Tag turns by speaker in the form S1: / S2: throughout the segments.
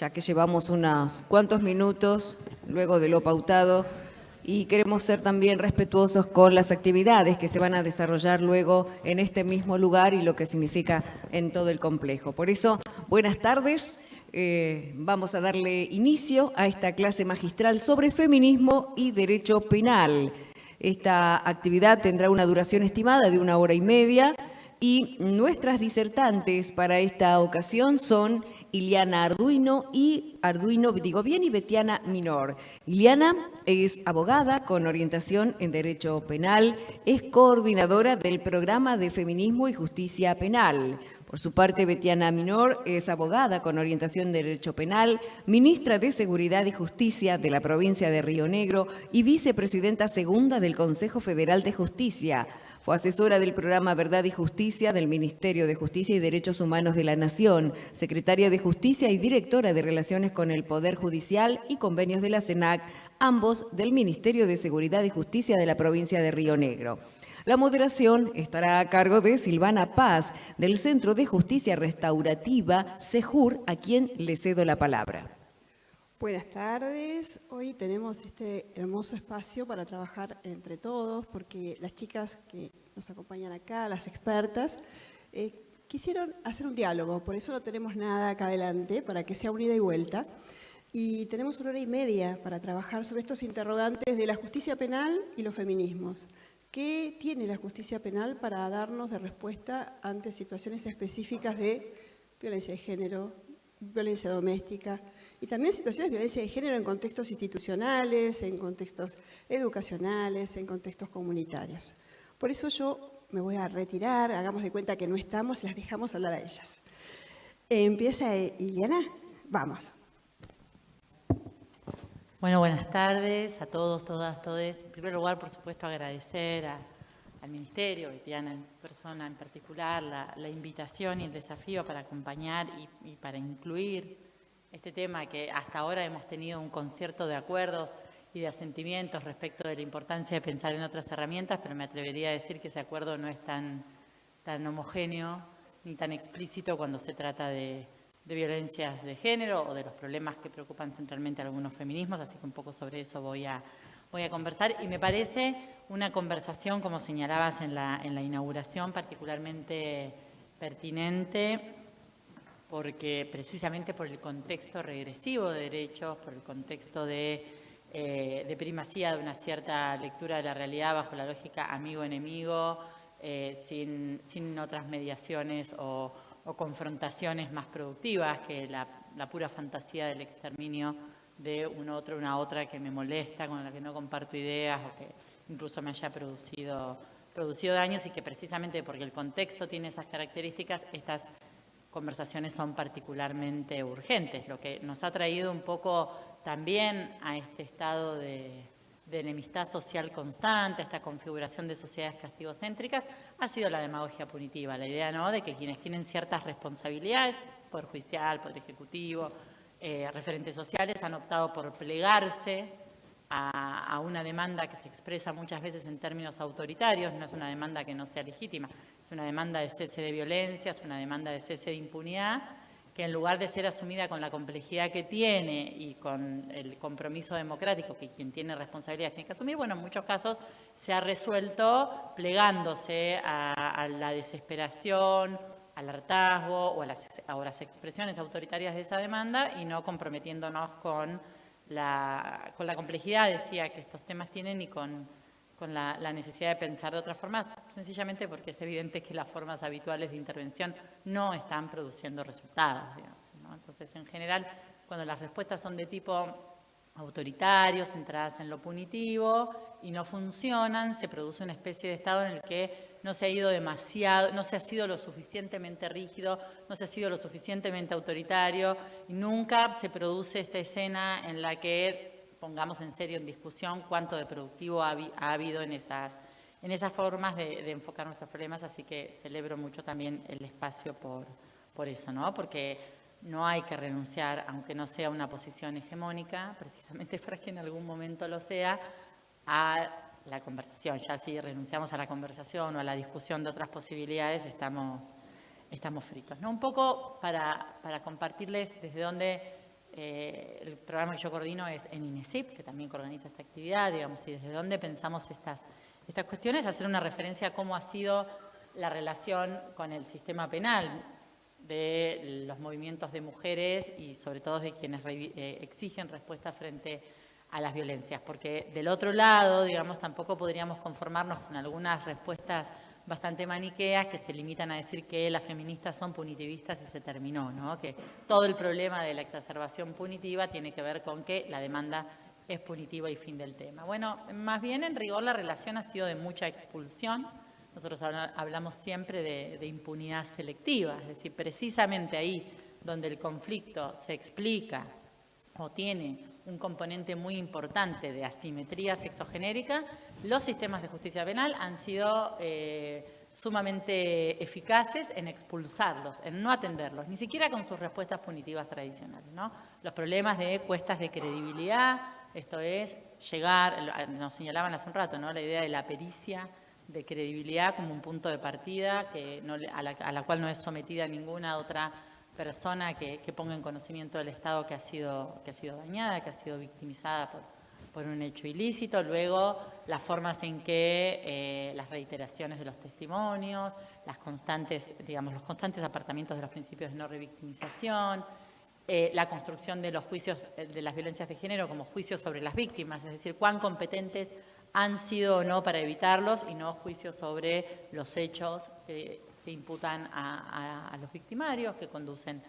S1: ya que llevamos unos cuantos minutos luego de lo pautado y queremos ser también respetuosos con las actividades que se van a desarrollar luego en este mismo lugar y lo que significa en todo el complejo. Por eso, buenas tardes. Vamos a darle inicio a esta clase magistral sobre feminismo y derecho penal. Esta actividad tendrá una duración estimada de 1 hora y media y nuestras disertantes para esta ocasión son Iliana Arduino y Betiana Minor. Iliana es abogada con orientación en Derecho Penal, es coordinadora del Programa de Feminismo y Justicia Penal. Por su parte, Betiana Minor es abogada con orientación en Derecho Penal, ministra de Seguridad y Justicia de la provincia de Río Negro y vicepresidenta segunda del Consejo Federal de Justicia. Fue asesora del programa Verdad y Justicia del Ministerio de Justicia y Derechos Humanos de la Nación, secretaria de Justicia y directora de Relaciones con el Poder Judicial y Convenios de la CENAC, ambos del Ministerio de Seguridad y Justicia de la provincia de Río Negro. La moderación estará a cargo de Silvana Paz, del Centro de Justicia Restaurativa, CEJUR, a quien le cedo la palabra.
S2: Buenas tardes. Hoy tenemos este hermoso espacio para trabajar entre todos, porque las chicas que nos acompañan acá, las expertas, quisieron hacer un diálogo, por eso no tenemos nada acá adelante, para que sea un ida y vuelta. Y tenemos 1 hora y media para trabajar sobre estos interrogantes de la justicia penal y los feminismos. ¿Qué tiene la justicia penal para darnos de respuesta ante situaciones específicas de violencia de género, violencia doméstica y también situaciones de violencia de género en contextos institucionales, en contextos educacionales, en contextos comunitarios? Por eso yo me voy a retirar, hagamos de cuenta que no estamos y las dejamos hablar a ellas. Empieza Iliana, vamos.
S3: Bueno, buenas tardes a todos, todas, todes. En primer lugar, por supuesto, agradecer al Ministerio, Betiana en persona en particular, la invitación y el desafío para acompañar y para incluir este tema que hasta ahora hemos tenido un concierto de acuerdos y de asentimientos respecto de la importancia de pensar en otras herramientas, pero me atrevería a decir que ese acuerdo no es tan homogéneo ni tan explícito cuando se trata de violencias de género o de los problemas que preocupan centralmente a algunos feminismos, así que un poco sobre eso voy a conversar. Y me parece una conversación, como señalabas en la inauguración, particularmente pertinente, porque precisamente por el contexto regresivo de derechos, por el contexto de primacía de una cierta lectura de la realidad bajo la lógica amigo-enemigo, sin otras mediaciones o confrontaciones más productivas que la pura fantasía del exterminio de un otro, una otra que me molesta, con la que no comparto ideas o que incluso me haya producido daños, y que precisamente porque el contexto tiene esas características, estas conversaciones son particularmente urgentes. Lo que nos ha traído un poco también a este estado de enemistad social constante, esta configuración de sociedades castigocéntricas, ha sido la demagogia punitiva, la idea, ¿no?, de que quienes tienen ciertas responsabilidades, Poder Judicial, Poder Ejecutivo, referentes sociales, han optado por plegarse a una demanda que se expresa muchas veces en términos autoritarios. No es una demanda que no sea legítima, es una demanda de cese de violencia, es una demanda de cese de impunidad, que en lugar de ser asumida con la complejidad que tiene y con el compromiso democrático que quien tiene responsabilidades tiene que asumir, bueno, en muchos casos se ha resuelto plegándose a la desesperación, al hartazgo o a las expresiones autoritarias de esa demanda, y no comprometiéndonos con la complejidad, decía, que estos temas tienen, y con la necesidad de pensar de otras formas, sencillamente porque es evidente que las formas habituales de intervención no están produciendo resultados, digamos, ¿no? Entonces, en general, cuando las respuestas son de tipo autoritario, centradas en lo punitivo y no funcionan, se produce una especie de estado en el que no se ha sido lo suficientemente rígido, no se ha sido lo suficientemente autoritario, y nunca se produce esta escena en la que pongamos en serio en discusión cuánto de productivo ha habido en esas formas de enfocar nuestros problemas. Así que celebro mucho también el espacio por eso, ¿no? Porque no hay que renunciar, aunque no sea una posición hegemónica, precisamente para que en algún momento lo sea, a la conversación. Ya si renunciamos a la conversación o a la discusión de otras posibilidades, estamos fritos, ¿no? Un poco para compartirles desde dónde el programa que yo coordino es en INESIP, que también organiza esta actividad, digamos, y desde dónde pensamos estas cuestiones, hacer una referencia a cómo ha sido la relación con el sistema penal de los movimientos de mujeres y sobre todo de quienes exigen respuesta frente a las violencias, porque del otro lado, digamos, tampoco podríamos conformarnos con algunas respuestas bastante maniqueas que se limitan a decir que las feministas son punitivistas y se terminó, ¿no? Que todo el problema de la exacerbación punitiva tiene que ver con que la demanda es punitiva y fin del tema. Bueno, más bien en rigor la relación ha sido de mucha expulsión. Nosotros hablamos siempre de impunidad selectiva, es decir, precisamente ahí donde el conflicto se explica o tiene un componente muy importante de asimetría sexogenérica, los sistemas de justicia penal han sido sumamente eficaces en expulsarlos, en no atenderlos, ni siquiera con sus respuestas punitivas tradicionales, ¿no? Los problemas de cuestas de credibilidad, esto es llegar, nos señalaban hace un rato, ¿no? La idea de la pericia de credibilidad como un punto de partida que a la cual no es sometida ninguna otra persona que ponga en conocimiento del Estado que ha sido dañada, que ha sido victimizada por un hecho ilícito. Luego, las formas en que las reiteraciones de los testimonios, los constantes apartamientos de los principios de no revictimización, la construcción de los juicios de las violencias de género como juicios sobre las víctimas, es decir, cuán competentes han sido o no para evitarlos y no juicios sobre los hechos que se imputan a los victimarios, que conducen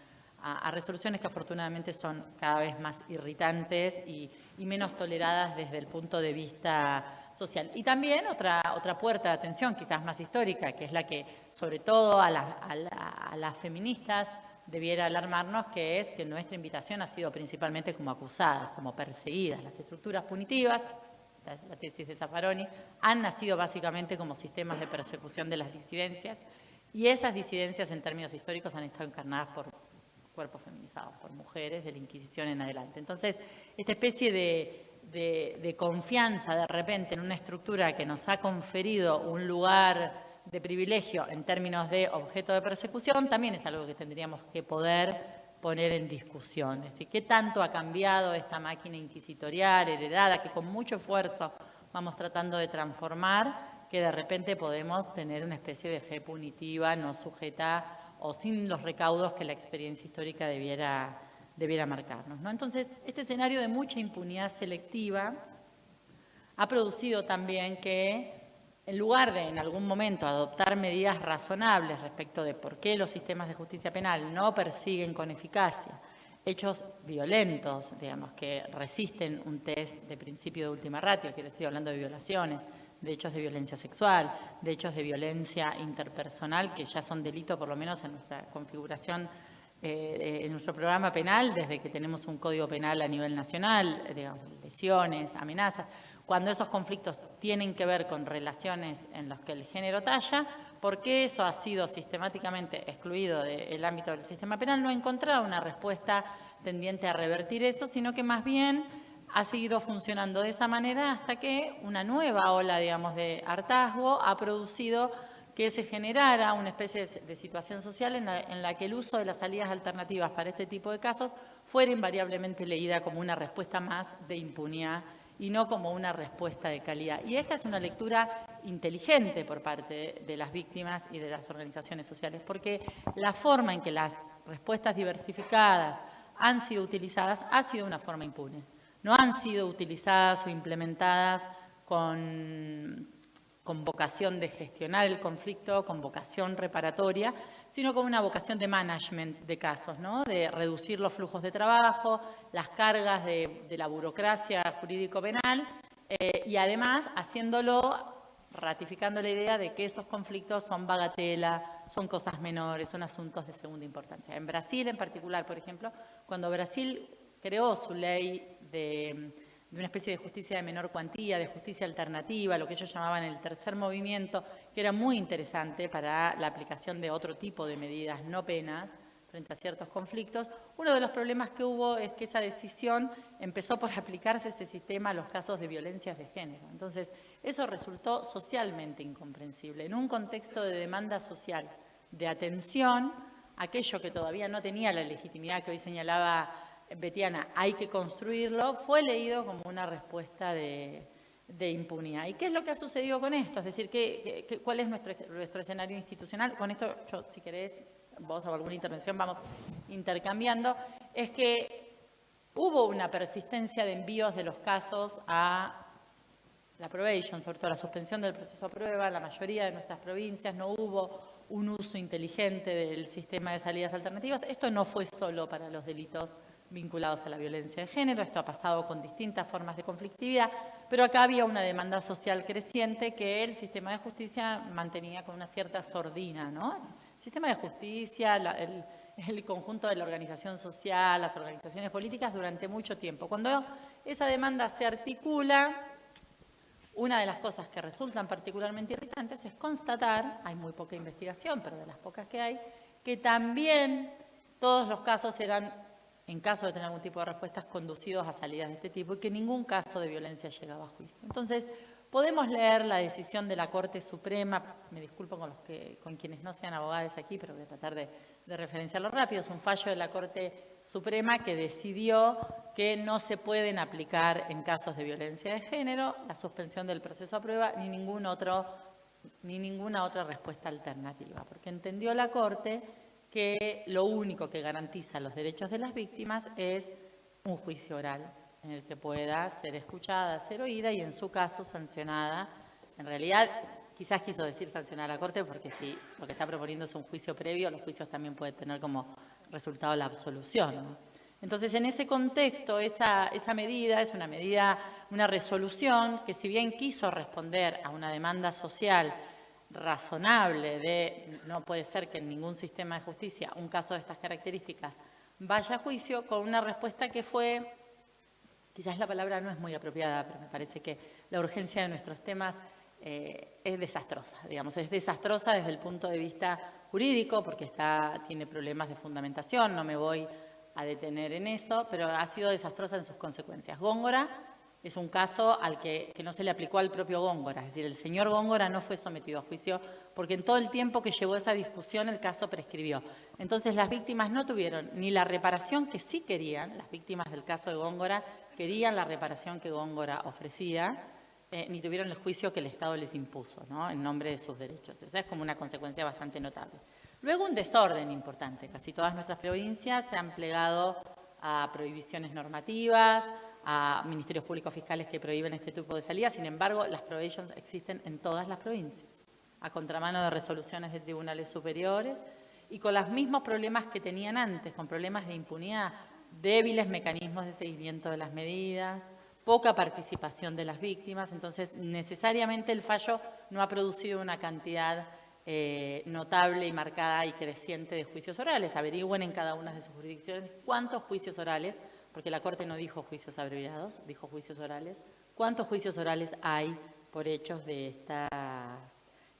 S3: a resoluciones que afortunadamente son cada vez más irritantes y menos toleradas desde el punto de vista social. Y también otra puerta de atención, quizás más histórica, que es la que sobre todo a las feministas debiera alarmarnos, que es que nuestra invitación ha sido principalmente como acusadas, como perseguidas. Las estructuras punitivas, la tesis de Zaffaroni, han nacido básicamente como sistemas de persecución de las disidencias, y esas disidencias en términos históricos han estado encarnadas por cuerpos feminizados, por mujeres de la Inquisición en adelante. Entonces, esta especie de confianza de repente en una estructura que nos ha conferido un lugar de privilegio en términos de objeto de persecución, también es algo que tendríamos que poder poner en discusión. Es decir, ¿qué tanto ha cambiado esta máquina inquisitorial, heredada, que con mucho esfuerzo vamos tratando de transformar, que de repente podemos tener una especie de fe punitiva no sujeta o sin los recaudos que la experiencia histórica debiera marcarnos, ¿no? Entonces, este escenario de mucha impunidad selectiva ha producido también que, en lugar de en algún momento adoptar medidas razonables respecto de por qué los sistemas de justicia penal no persiguen con eficacia hechos violentos, digamos, que resisten un test de principio de última ratio, quiero decir, hablando de violaciones, de hechos de violencia sexual, de hechos de violencia interpersonal, que ya son delito por lo menos en nuestra configuración, en nuestro programa penal, desde que tenemos un código penal a nivel nacional, digamos, lesiones, amenazas. Cuando esos conflictos tienen que ver con relaciones en las que el género talla, porque eso ha sido sistemáticamente excluido del ámbito del sistema penal, no ha encontrado una respuesta tendiente a revertir eso, sino que más bien ha seguido funcionando de esa manera hasta que una nueva ola, digamos, de hartazgo ha producido que se generara una especie de situación social en la que el uso de las salidas alternativas para este tipo de casos fuera invariablemente leída como una respuesta más de impunidad y no como una respuesta de calidad. Y esta es una lectura inteligente por parte de las víctimas y de las organizaciones sociales, porque la forma en que las respuestas diversificadas han sido utilizadas ha sido una forma impune. No han sido utilizadas o implementadas con vocación de gestionar el conflicto, con vocación reparatoria, sino con una vocación de management de casos, ¿no? De reducir los flujos de trabajo, las cargas de la burocracia jurídico-penal y además ratificando la idea de que esos conflictos son bagatela, son cosas menores, son asuntos de segunda importancia. En Brasil en particular, por ejemplo, cuando Brasil creó su ley de una especie de justicia de menor cuantía, de justicia alternativa, lo que ellos llamaban el tercer movimiento, que era muy interesante para la aplicación de otro tipo de medidas no penas frente a ciertos conflictos. Uno de los problemas que hubo es que esa decisión empezó por aplicarse ese sistema a los casos de violencias de género. Entonces, eso resultó socialmente incomprensible. En un contexto de demanda social, de atención, aquello que todavía no tenía la legitimidad que hoy señalaba Betiana, hay que construirlo, fue leído como una respuesta de impunidad. ¿Y qué es lo que ha sucedido con esto? Es decir, ¿cuál es nuestro escenario institucional? Con esto, yo, si querés, vos o alguna intervención vamos intercambiando. Es que hubo una persistencia de envíos de los casos a la probation, sobre todo la suspensión del proceso a prueba. En la mayoría de nuestras provincias no hubo un uso inteligente del sistema de salidas alternativas. Esto no fue solo para los delitos vinculados a la violencia de género, esto ha pasado con distintas formas de conflictividad, pero acá había una demanda social creciente que el sistema de justicia mantenía con una cierta sordina, ¿no? El sistema de justicia, el conjunto de la organización social, las organizaciones políticas durante mucho tiempo. Cuando esa demanda se articula, una de las cosas que resultan particularmente irritantes es constatar, hay muy poca investigación, pero de las pocas que hay, que también todos los casos eran, en caso de tener algún tipo de respuestas, conducidos a salidas de este tipo y que ningún caso de violencia llegaba a juicio. Entonces, podemos leer la decisión de la Corte Suprema, me disculpo con quienes no sean abogados aquí, pero voy a tratar de referenciarlo rápido, es un fallo de la Corte Suprema que decidió que no se pueden aplicar en casos de violencia de género la suspensión del proceso a prueba ni ninguna otra respuesta alternativa, porque entendió la Corte que lo único que garantiza los derechos de las víctimas es un juicio oral en el que pueda ser escuchada, ser oída y en su caso sancionada. En realidad, quizás quiso decir sancionar a la Corte porque si lo que está proponiendo es un juicio previo, los juicios también pueden tener como resultado la absolución, ¿no? Entonces, en ese contexto, esa medida es una resolución que si bien quiso responder a una demanda social razonable de no puede ser que en ningún sistema de justicia un caso de estas características vaya a juicio, con una respuesta que fue, quizás la palabra no es muy apropiada, pero me parece que la urgencia de nuestros temas es desastrosa, digamos, es desastrosa desde el punto de vista jurídico porque tiene problemas de fundamentación, no me voy a detener en eso, pero ha sido desastrosa en sus consecuencias. Góngora es un caso al que no se le aplicó al propio Góngora, es decir, el señor Góngora no fue sometido a juicio porque en todo el tiempo que llevó esa discusión el caso prescribió. Entonces las víctimas no tuvieron ni la reparación que sí querían, las víctimas del caso de Góngora querían la reparación que Góngora ofrecía, ni tuvieron el juicio que el Estado les impuso, ¿no?, en nombre de sus derechos. Esa es como una consecuencia bastante notable. Luego un desorden importante. Casi todas nuestras provincias se han plegado a prohibiciones normativas, a ministerios públicos fiscales que prohíben este tipo de salidas. Sin embargo, las prohibiciones existen en todas las provincias, a contramano de resoluciones de tribunales superiores y con los mismos problemas que tenían antes, con problemas de impunidad, débiles mecanismos de seguimiento de las medidas, poca participación de las víctimas. Entonces, necesariamente el fallo no ha producido una cantidad notable y marcada y creciente de juicios orales. Averigüen en cada una de sus jurisdicciones cuántos juicios orales, porque la Corte no dijo juicios abreviados, dijo juicios orales, cuántos juicios orales hay por hechos de estas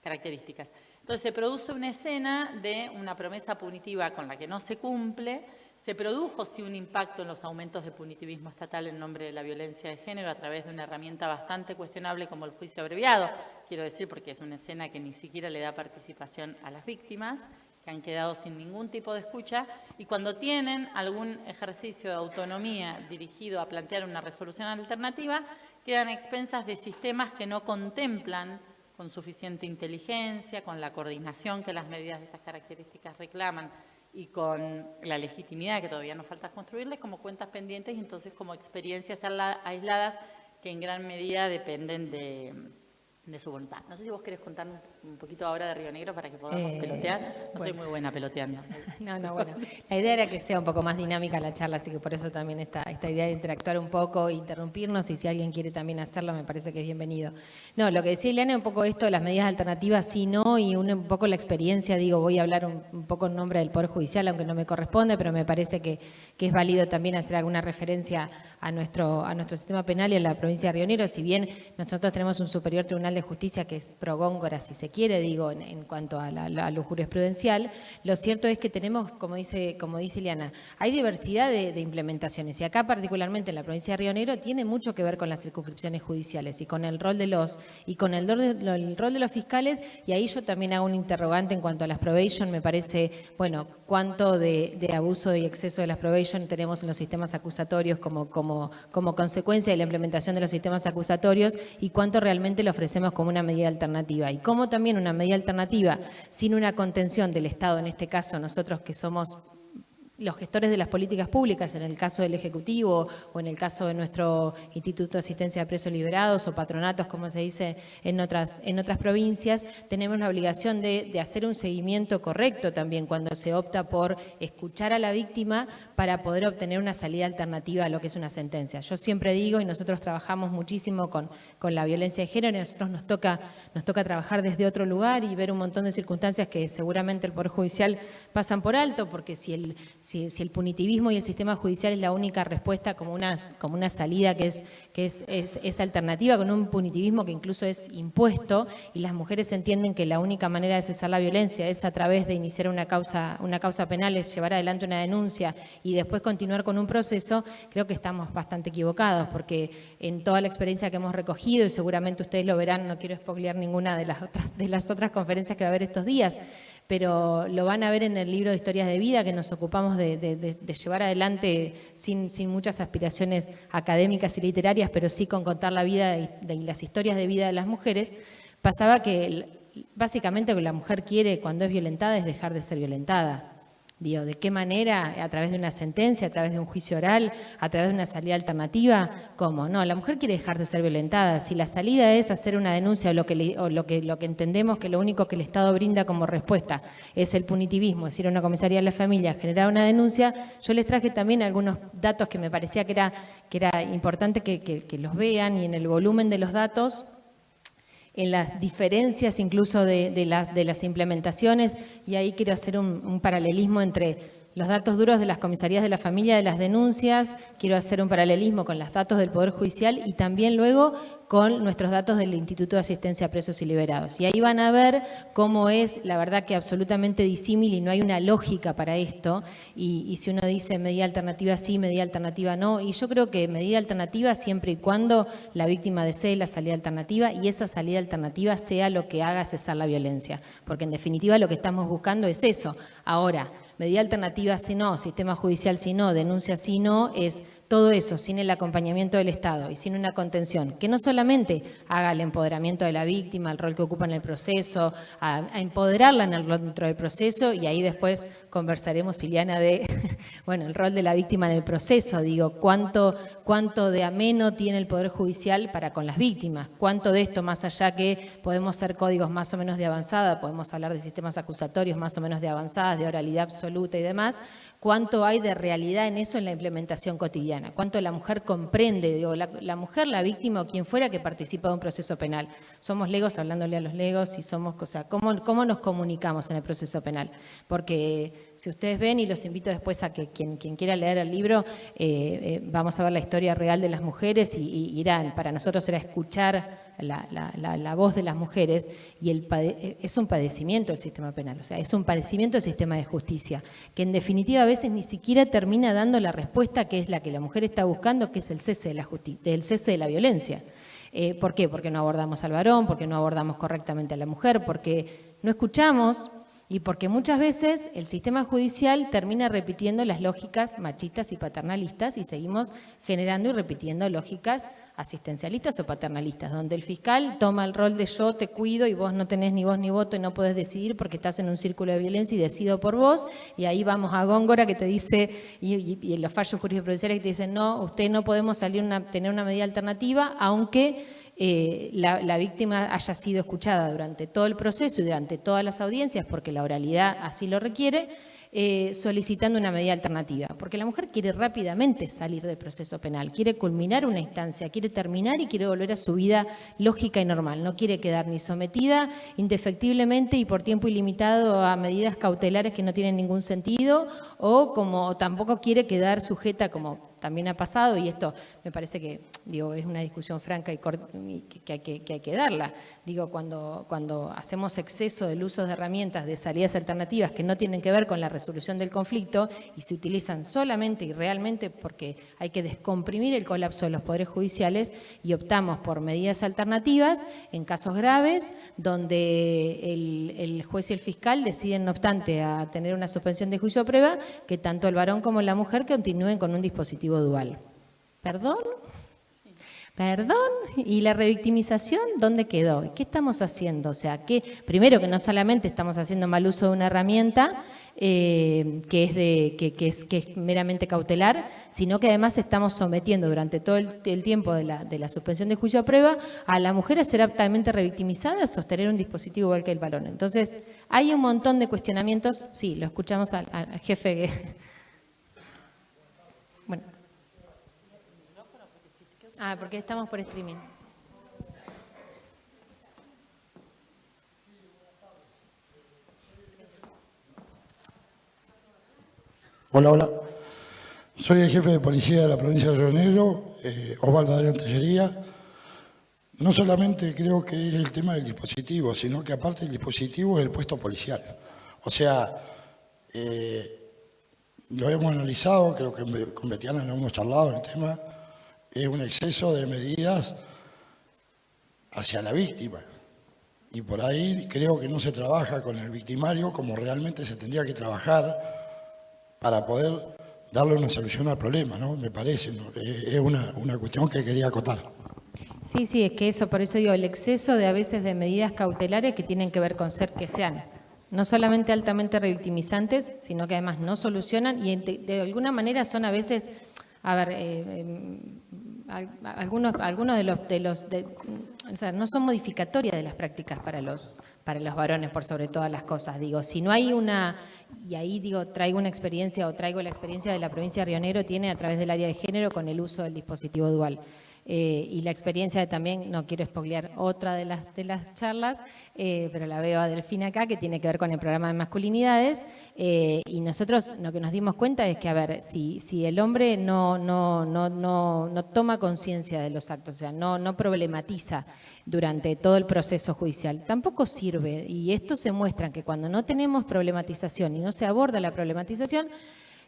S3: características. Entonces se produce una escena de una promesa punitiva con la que no se cumple. Se produjo sí un impacto en los aumentos de punitivismo estatal en nombre de la violencia de género a través de una herramienta bastante cuestionable como el juicio abreviado, quiero decir porque es una escena que ni siquiera le da participación a las víctimas, que han quedado sin ningún tipo de escucha, y cuando tienen algún ejercicio de autonomía dirigido a plantear una resolución alternativa, quedan a expensas de sistemas que no contemplan con suficiente inteligencia, con la coordinación que las medidas de estas características reclaman y con la legitimidad que todavía nos falta construirles como cuentas pendientes y entonces como experiencias aisladas que en gran medida dependen de su voluntad. No sé si vos querés contar un poquito ahora de Río Negro para que podamos pelotear. No soy muy buena peloteando.
S4: No, bueno. La idea era que sea un poco más dinámica la charla, así que por eso también esta idea de interactuar un poco, interrumpirnos, y si alguien quiere también hacerlo, me parece que es bienvenido. No, lo que decía Ileana, un poco esto de las medidas alternativas, sí, no, y un poco la experiencia, digo, voy a hablar un poco en nombre del Poder Judicial, aunque no me corresponde, pero me parece que es válido también hacer alguna referencia a nuestro sistema penal y a la provincia de Río Negro. Si bien nosotros tenemos un superior tribunal de de Justicia, que es pro Góngora, si se quiere, digo, en cuanto a lo jurisprudencial, lo cierto es que tenemos, como dice Ileana, hay diversidad de implementaciones, y acá particularmente en la provincia de Río Negro tiene mucho que ver con las circunscripciones judiciales y con el rol de los fiscales, y ahí yo también hago un interrogante en cuanto a las probation. Me parece, bueno, cuánto de abuso y exceso de las probation tenemos en los sistemas acusatorios como consecuencia de la implementación de los sistemas acusatorios, y cuánto realmente lo ofrecemos como una medida alternativa, y cómo también una medida alternativa sin una contención del Estado, en este caso nosotros que somos los gestores de las políticas públicas, en el caso del Ejecutivo o en el caso de nuestro Instituto de Asistencia a Presos Liberados o patronatos, como se dice en otras provincias, tenemos la obligación de hacer un seguimiento correcto también cuando se opta por escuchar a la víctima para poder obtener una salida alternativa a lo que es una sentencia. Yo siempre digo, y nosotros trabajamos muchísimo con la violencia de género, y a nosotros nos toca trabajar desde otro lugar y ver un montón de circunstancias que seguramente el Poder Judicial pasan por alto, porque si el punitivismo y el sistema judicial es la única respuesta como una salida que es alternativa, con un punitivismo que incluso es impuesto, y las mujeres entienden que la única manera de cesar la violencia es a través de iniciar una causa penal, es llevar adelante una denuncia y después continuar con un proceso, creo que estamos bastante equivocados, porque en toda la experiencia que hemos recogido, y seguramente ustedes lo verán, no quiero spoilear ninguna de las otras conferencias que va a haber estos días, pero lo van a ver en el libro de Historias de Vida, que nos ocupamos de llevar adelante sin muchas aspiraciones académicas y literarias, pero sí con contar la vida y las historias de vida de las mujeres. Pasaba que básicamente lo que la mujer quiere cuando es violentada es dejar de ser violentada. Digo, ¿de qué manera? ¿A través de una sentencia, a través de un juicio oral, a través de una salida alternativa? ¿Cómo? No, la mujer quiere dejar de ser violentada. Si la salida es hacer una denuncia o lo que entendemos que lo único que el Estado brinda como respuesta es el punitivismo, es ir a una comisaría de la familia, generar una denuncia, yo les traje también algunos datos que me parecía que era importante que los vean, y en el volumen de los datos, en las diferencias incluso de las implementaciones, y ahí quiero hacer un paralelismo entre los datos duros de las comisarías de la familia, de las denuncias, quiero hacer un paralelismo con los datos del Poder Judicial y también luego con nuestros datos del Instituto de Asistencia a Presos y Liberados. Y ahí van a ver cómo es, la verdad, que absolutamente disímil y no hay una lógica para esto. Y si uno dice medida alternativa sí, medida alternativa no, y yo creo que medida alternativa siempre y cuando la víctima desee la salida alternativa y esa salida alternativa sea lo que haga cesar la violencia. Porque en definitiva lo que estamos buscando es eso. Ahora, medida alternativa si no, sistema judicial si no, denuncia si no, es todo eso sin el acompañamiento del Estado y sin una contención que no solamente haga el empoderamiento de la víctima, el rol que ocupa en el proceso, a empoderarla dentro del proceso, y ahí después conversaremos, Ileana, de bueno, el rol de la víctima en el proceso. Digo, cuánto de ameno tiene el Poder Judicial para con las víctimas, cuánto de esto, más allá que podemos ser códigos más o menos de avanzada, podemos hablar de sistemas acusatorios más o menos de avanzadas, de oralidad absoluta y demás, cuánto hay de realidad en eso en la implementación cotidiana, cuánto la mujer comprende, digo, la mujer, la víctima o quien fuera que participa de un proceso penal. Somos legos hablándole a los legos y somos, o sea, ¿cómo nos comunicamos en el proceso penal? Porque si ustedes ven, y los invito después a que quien quiera leer el libro, vamos a ver la historia real de las mujeres y irán, para nosotros era escuchar la voz de las mujeres, y es un padecimiento el sistema penal, o sea, es un padecimiento el sistema de justicia, que en definitiva a veces ni siquiera termina dando la respuesta que es la que la mujer está buscando, que es el cese de la violencia. ¿Por qué? Porque no abordamos al varón, porque no abordamos correctamente a la mujer, porque no escuchamos, y porque muchas veces el sistema judicial termina repitiendo las lógicas machistas y paternalistas, y seguimos generando y repitiendo lógicas asistencialistas o paternalistas, donde el fiscal toma el rol de yo te cuido y vos no tenés ni voz ni voto y no podés decidir porque estás en un círculo de violencia y decido por vos, y ahí vamos a Góngora que te dice, y en los fallos jurisprudenciales que te dicen, no, usted no podemos tener una medida alternativa, aunque la víctima haya sido escuchada durante todo el proceso y durante todas las audiencias, porque la oralidad así lo requiere, solicitando una medida alternativa. Porque la mujer quiere rápidamente salir del proceso penal, quiere culminar una instancia, quiere terminar y quiere volver a su vida lógica y normal. No quiere quedar ni sometida indefectiblemente y por tiempo ilimitado a medidas cautelares que no tienen ningún sentido, o tampoco quiere quedar sujeta, como también ha pasado, y esto me parece que, digo, es una discusión franca y que hay que darla. Digo, cuando hacemos exceso del uso de herramientas de salidas alternativas que no tienen que ver con la resolución del conflicto y se utilizan solamente y realmente porque hay que descomprimir el colapso de los poderes judiciales, y optamos por medidas alternativas en casos graves donde el juez y el fiscal deciden, no obstante, a tener una suspensión de juicio a prueba, que tanto el varón como la mujer continúen con un dispositivo dual. ¿Perdón? ¿Perdón? ¿Y la revictimización dónde quedó? ¿Qué estamos haciendo? O sea, que primero que no solamente estamos haciendo mal uso de una herramienta que es meramente cautelar, sino que además estamos sometiendo durante todo el tiempo de la suspensión de juicio a prueba a la mujer a ser altamente revictimizada, a sostener un dispositivo igual que el varón. Entonces, hay un montón de cuestionamientos. Sí, lo escuchamos al jefe. Bueno. Porque estamos por streaming.
S5: Hola. Soy el jefe de policía de la provincia de Río Negro, Osvaldo Adrián Tellería. No solamente creo que es el tema del dispositivo, sino que aparte el dispositivo es el puesto policial. O sea, lo hemos analizado, creo que con Betiana lo hemos charlado el tema. Es un exceso de medidas hacia la víctima. Y por ahí creo que no se trabaja con el victimario como realmente se tendría que trabajar para poder darle una solución al problema, ¿no? Me parece, ¿no? Es una cuestión que quería acotar.
S4: Sí, es que eso, por eso digo, el exceso de a veces de medidas cautelares que tienen que ver con que sean no solamente altamente revictimizantes, sino que además no solucionan y de alguna manera son a veces... algunos de los o sea, no son modificatorias de las prácticas para los varones por sobre todas las cosas. Digo, si no hay y ahí digo, traigo una experiencia o traigo la experiencia de la provincia de Río Negro, tiene a través del área de género con el uso del dispositivo dual. Y la experiencia de también, no quiero spoilear otra de las charlas, pero la veo a Delfina acá, que tiene que ver con el programa de masculinidades, y nosotros lo que nos dimos cuenta es que, a ver, si el hombre no toma conciencia de los actos, o sea, no problematiza durante todo el proceso judicial, tampoco sirve, y esto se muestra que cuando no tenemos problematización y no se aborda la problematización,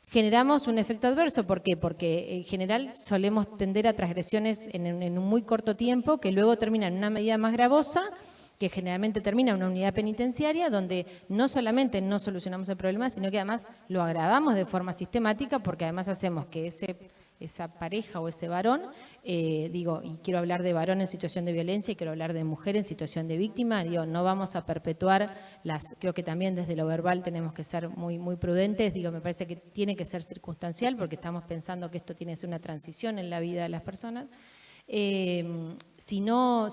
S4: generamos un efecto adverso. ¿Por qué? Porque en general solemos tender a transgresiones en un muy corto tiempo que luego terminan en una medida más gravosa, que generalmente termina en una unidad penitenciaria donde no solamente no solucionamos el problema, sino que además lo agravamos de forma sistemática porque además hacemos que esa pareja o ese varón, y quiero hablar de varón en situación de violencia y quiero hablar de mujer en situación de víctima, no vamos a perpetuar creo que también desde lo verbal tenemos que ser muy, muy prudentes, me parece que tiene que ser circunstancial porque estamos pensando que esto tiene que ser una transición en la vida de las personas. Si no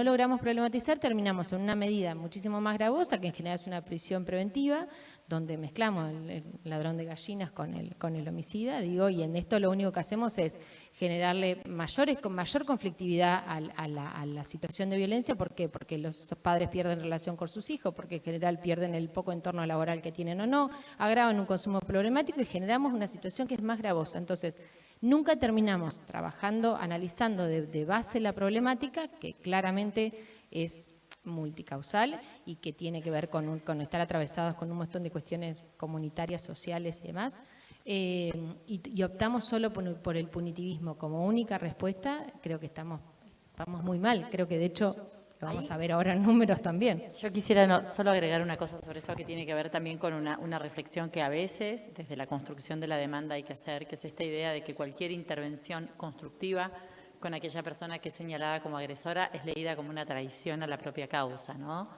S4: logramos problematizar, terminamos en una medida muchísimo más gravosa, que en general es una prisión preventiva, donde mezclamos el ladrón de gallinas con el homicida, y en esto lo único que hacemos es generarle mayor conflictividad a la situación de violencia. ¿Por qué? Porque los padres pierden relación con sus hijos, porque en general pierden el poco entorno laboral que tienen o no, agravan un consumo problemático y generamos una situación que es más gravosa. Entonces, nunca terminamos trabajando, analizando de base la problemática, que claramente es multicausal y que tiene que ver con estar atravesados con un montón de cuestiones comunitarias, sociales y demás, y optamos solo por el punitivismo como única respuesta. Creo que estamos muy mal, creo que de hecho lo vamos a ver ahora en números también.
S3: Yo quisiera solo agregar una cosa sobre eso que tiene que ver también con una reflexión que a veces desde la construcción de la demanda hay que hacer, que es esta idea de que cualquier intervención constructiva con aquella persona que es señalada como agresora es leída como una traición a la propia causa, ¿no?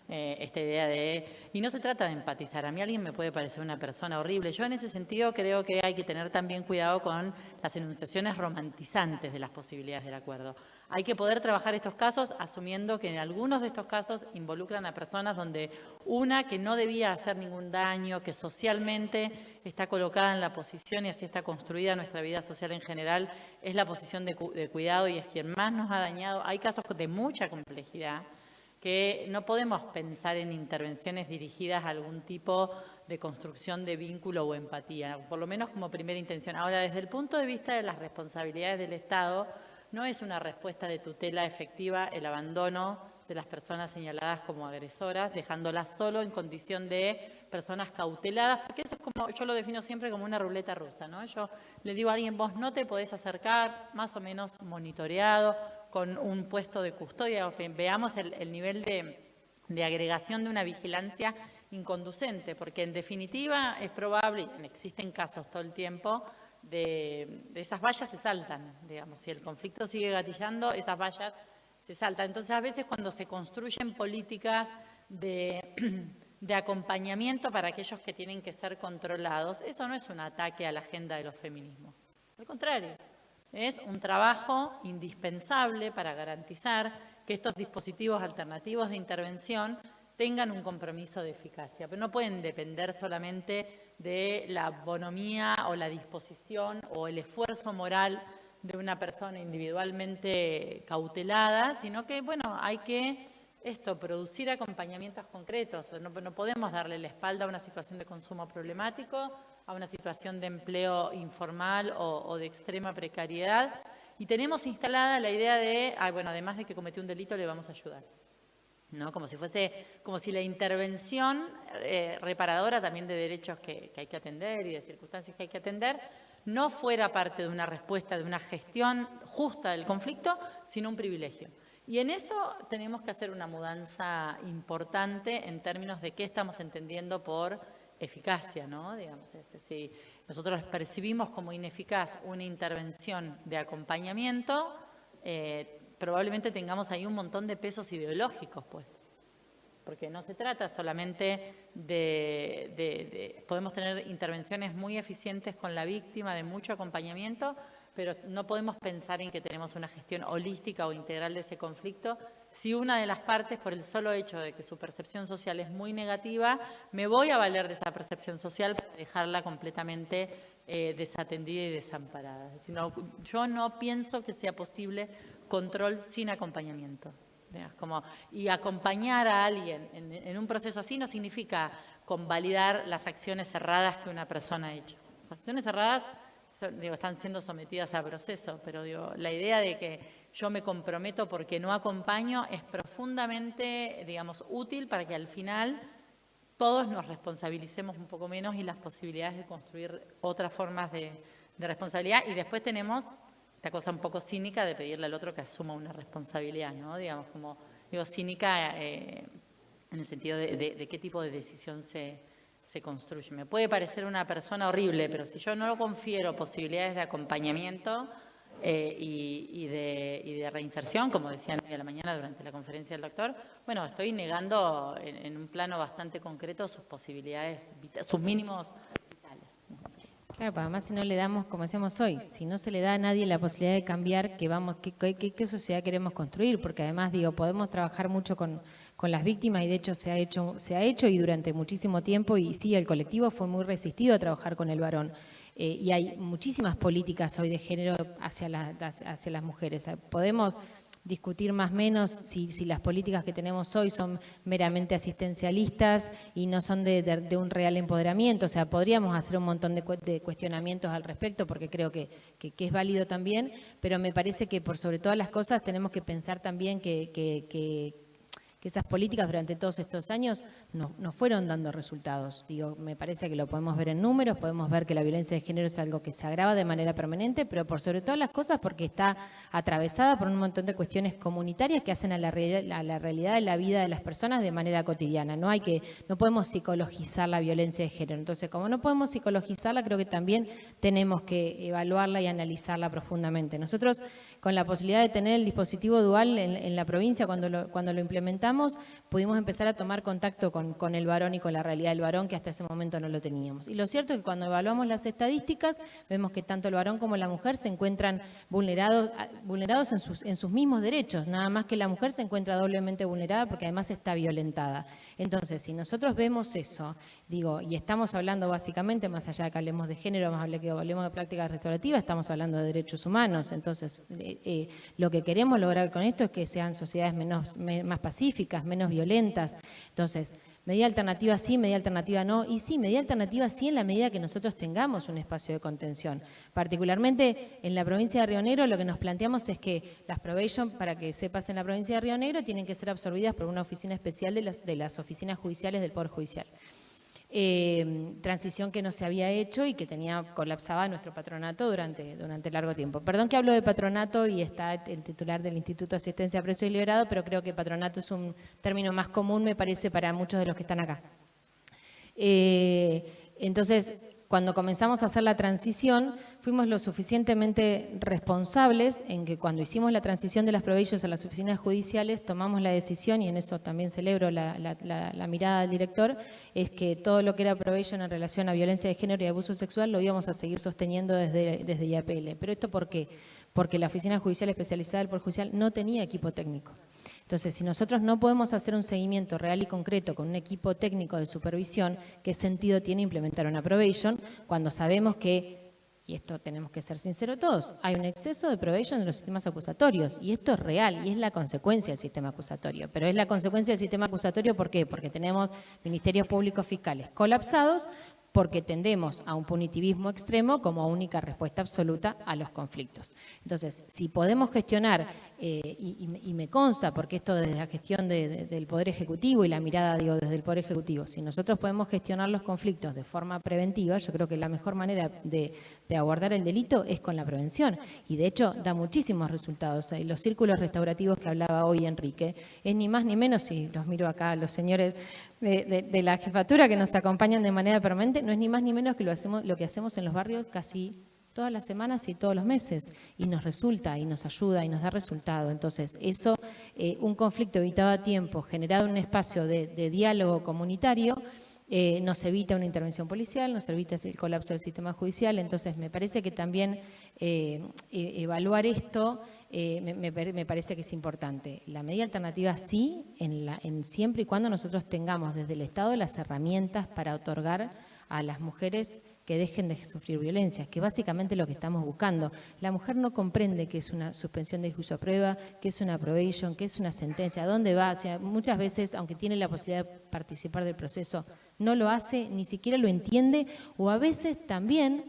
S3: Esta idea y no se trata de empatizar, a mí alguien me puede parecer una persona horrible, yo en ese sentido creo que hay que tener también cuidado con las enunciaciones romantizantes de las posibilidades del acuerdo. Hay que poder trabajar estos casos asumiendo que en algunos de estos casos involucran a personas donde una que no debía hacer ningún daño, que socialmente está colocada en la posición y así está construida nuestra vida social en general, es la posición de cuidado y es quien más nos ha dañado. Hay casos de mucha complejidad que no podemos pensar en intervenciones dirigidas a algún tipo de construcción de vínculo o empatía, por lo menos como primera intención. Ahora, desde el punto de vista de las responsabilidades del Estado, no es una respuesta de tutela efectiva el abandono de las personas señaladas como agresoras, dejándolas solo en condición de personas cauteladas, porque eso es como, yo lo defino siempre como una ruleta rusa, ¿no? Yo le digo a alguien, vos no te podés acercar, más o menos monitoreado, con un puesto de custodia, veamos el nivel de agregación de una vigilancia inconducente, porque en definitiva es probable, y existen casos todo el tiempo, de esas vallas se saltan, digamos, si el conflicto sigue gatillando, esas vallas se saltan. Entonces, a veces cuando se construyen políticas de acompañamiento para aquellos que tienen que ser controlados, eso no es un ataque a la agenda de los feminismos. Al contrario, es un trabajo indispensable para garantizar que estos dispositivos alternativos de intervención tengan un compromiso de eficacia, pero no pueden depender solamente de la bonomía o la disposición o el esfuerzo moral de una persona individualmente cautelada, sino que, bueno, hay que producir acompañamientos concretos. No podemos darle la espalda a una situación de consumo problemático, a una situación de empleo informal o de extrema precariedad, y tenemos instalada la idea de, bueno, además de que cometió un delito, le vamos a ayudar, ¿no? Como si la intervención reparadora también de derechos que hay que atender y de circunstancias que hay que atender, no fuera parte de una respuesta, de una gestión justa del conflicto, sino un privilegio. Y en eso tenemos que hacer una mudanza importante en términos de qué estamos entendiendo por eficacia, ¿no? Digamos, si nosotros percibimos como ineficaz una intervención de acompañamiento, probablemente tengamos ahí un montón de pesos ideológicos, pues. Porque no se trata solamente podemos tener intervenciones muy eficientes con la víctima, de mucho acompañamiento, pero no podemos pensar en que tenemos una gestión holística o integral de ese conflicto si una de las partes, por el solo hecho de que su percepción social es muy negativa, me voy a valer de esa percepción social para dejarla completamente desatendida y desamparada. Yo no pienso que sea posible control sin acompañamiento. Y acompañar a alguien en un proceso así no significa convalidar las acciones erradas que una persona ha hecho. Las acciones erradas están siendo sometidas a proceso, pero la idea de que yo me comprometo porque no acompaño es profundamente, útil para que al final todos nos responsabilicemos un poco menos y las posibilidades de construir otras formas de responsabilidad. Y después tenemos esta cosa un poco cínica de pedirle al otro que asuma una responsabilidad, ¿no? Cínica en el sentido de qué tipo de decisión se construye. Me puede parecer una persona horrible, pero si yo no lo confiero posibilidades de acompañamiento y de reinserción, como decían hoy a la mañana durante la conferencia del doctor, bueno, estoy negando en un plano bastante concreto sus posibilidades, sus mínimos vitales.
S4: Claro, además si no le damos, como decíamos hoy, si no se le da a nadie la posibilidad de cambiar, ¿qué sociedad queremos construir? Porque además, podemos trabajar mucho con las víctimas y de hecho se ha hecho y durante muchísimo tiempo, y sí, el colectivo fue muy resistido a trabajar con el varón. Y hay muchísimas políticas hoy de género hacia las mujeres. Podemos discutir más o menos si las políticas que tenemos hoy son meramente asistencialistas y no son de un real empoderamiento. O sea, podríamos hacer un montón de cuestionamientos al respecto, porque creo que es válido también, pero me parece que por sobre todas las cosas tenemos que pensar también que esas políticas durante todos estos años no fueron dando resultados. Me parece que lo podemos ver en números, podemos ver que la violencia de género es algo que se agrava de manera permanente, pero por sobre todas las cosas porque está atravesada por un montón de cuestiones comunitarias que hacen a la realidad de la vida de las personas de manera cotidiana. No podemos psicologizar la violencia de género. Entonces, como no podemos psicologizarla, creo que también tenemos que evaluarla y analizarla profundamente. Nosotros, con la posibilidad de tener el dispositivo dual en la provincia, cuando lo implementamos, pudimos empezar a tomar contacto con el varón y con la realidad del varón, que hasta ese momento no lo teníamos. Y lo cierto es que cuando evaluamos las estadísticas, vemos que tanto el varón como la mujer se encuentran vulnerados en sus mismos derechos, nada más que la mujer se encuentra doblemente vulnerada porque además está violentada. Entonces, si nosotros vemos eso, y estamos hablando básicamente, más allá de que hablemos de género, más allá de que hablemos de prácticas restaurativas, estamos hablando de derechos humanos. Entonces, Lo que queremos lograr con esto es que sean sociedades más pacíficas, menos violentas. Entonces, medida alternativa sí, medida alternativa no. Y sí, medida alternativa sí en la medida que nosotros tengamos un espacio de contención. Particularmente en la provincia de Río Negro lo que nos planteamos es que las probation, para que sepas, en la provincia de Río Negro tienen que ser absorbidas por una oficina especial de las oficinas judiciales del Poder Judicial. Transición que no se había hecho y que colapsaba nuestro patronato durante largo tiempo. Perdón que hablo de patronato y está el titular del Instituto de Asistencia a Preso y Liberado, pero creo que patronato es un término más común, me parece, para muchos de los que están acá. Entonces, cuando comenzamos a hacer la transición, fuimos lo suficientemente responsables en que cuando hicimos la transición de las probations a las oficinas judiciales, tomamos la decisión, y en eso también celebro la mirada del director, es que todo lo que era probation en relación a violencia de género y abuso sexual lo íbamos a seguir sosteniendo desde IAPL. ¿Pero esto por qué? Porque la Oficina Judicial Especializada del Poder Judicial no tenía equipo técnico. Entonces, si nosotros no podemos hacer un seguimiento real y concreto con un equipo técnico de supervisión, ¿qué sentido tiene implementar una probation cuando sabemos que, y esto tenemos que ser sinceros todos, hay un exceso de probation en los sistemas acusatorios? Y esto es real y es la consecuencia del sistema acusatorio. Pero es la consecuencia del sistema acusatorio, ¿por qué? Porque tenemos ministerios públicos fiscales colapsados, porque tendemos a un punitivismo extremo como única respuesta absoluta a los conflictos. Entonces, si podemos gestionar, y me consta, porque esto desde la gestión del Poder Ejecutivo y la mirada, digo, desde el Poder Ejecutivo, si nosotros podemos gestionar los conflictos de forma preventiva, yo creo que la mejor manera de abordar el delito es con la prevención. Y de hecho, da muchísimos resultados. Los círculos restaurativos que hablaba hoy Enrique, es ni más ni menos, si los miro acá, los señores de la jefatura que nos acompañan de manera permanente, no es ni más ni menos que lo que hacemos en los barrios casi todas las semanas y todos los meses, y nos resulta, y nos ayuda, y nos da resultado. Entonces, eso, un conflicto evitado a tiempo, generado en un espacio de diálogo comunitario, nos evita una intervención policial, nos evita el colapso del sistema judicial. Entonces, me parece que también evaluar esto me parece que es importante. La medida alternativa sí, siempre y cuando nosotros tengamos desde el Estado las herramientas para otorgar a las mujeres que dejen de sufrir violencia, que básicamente es lo que estamos buscando. La mujer no comprende qué es una suspensión de juicio a prueba, qué es una probation, qué es una sentencia, a dónde va. O sea, muchas veces, aunque tiene la posibilidad de participar del proceso, no lo hace, ni siquiera lo entiende, o a veces también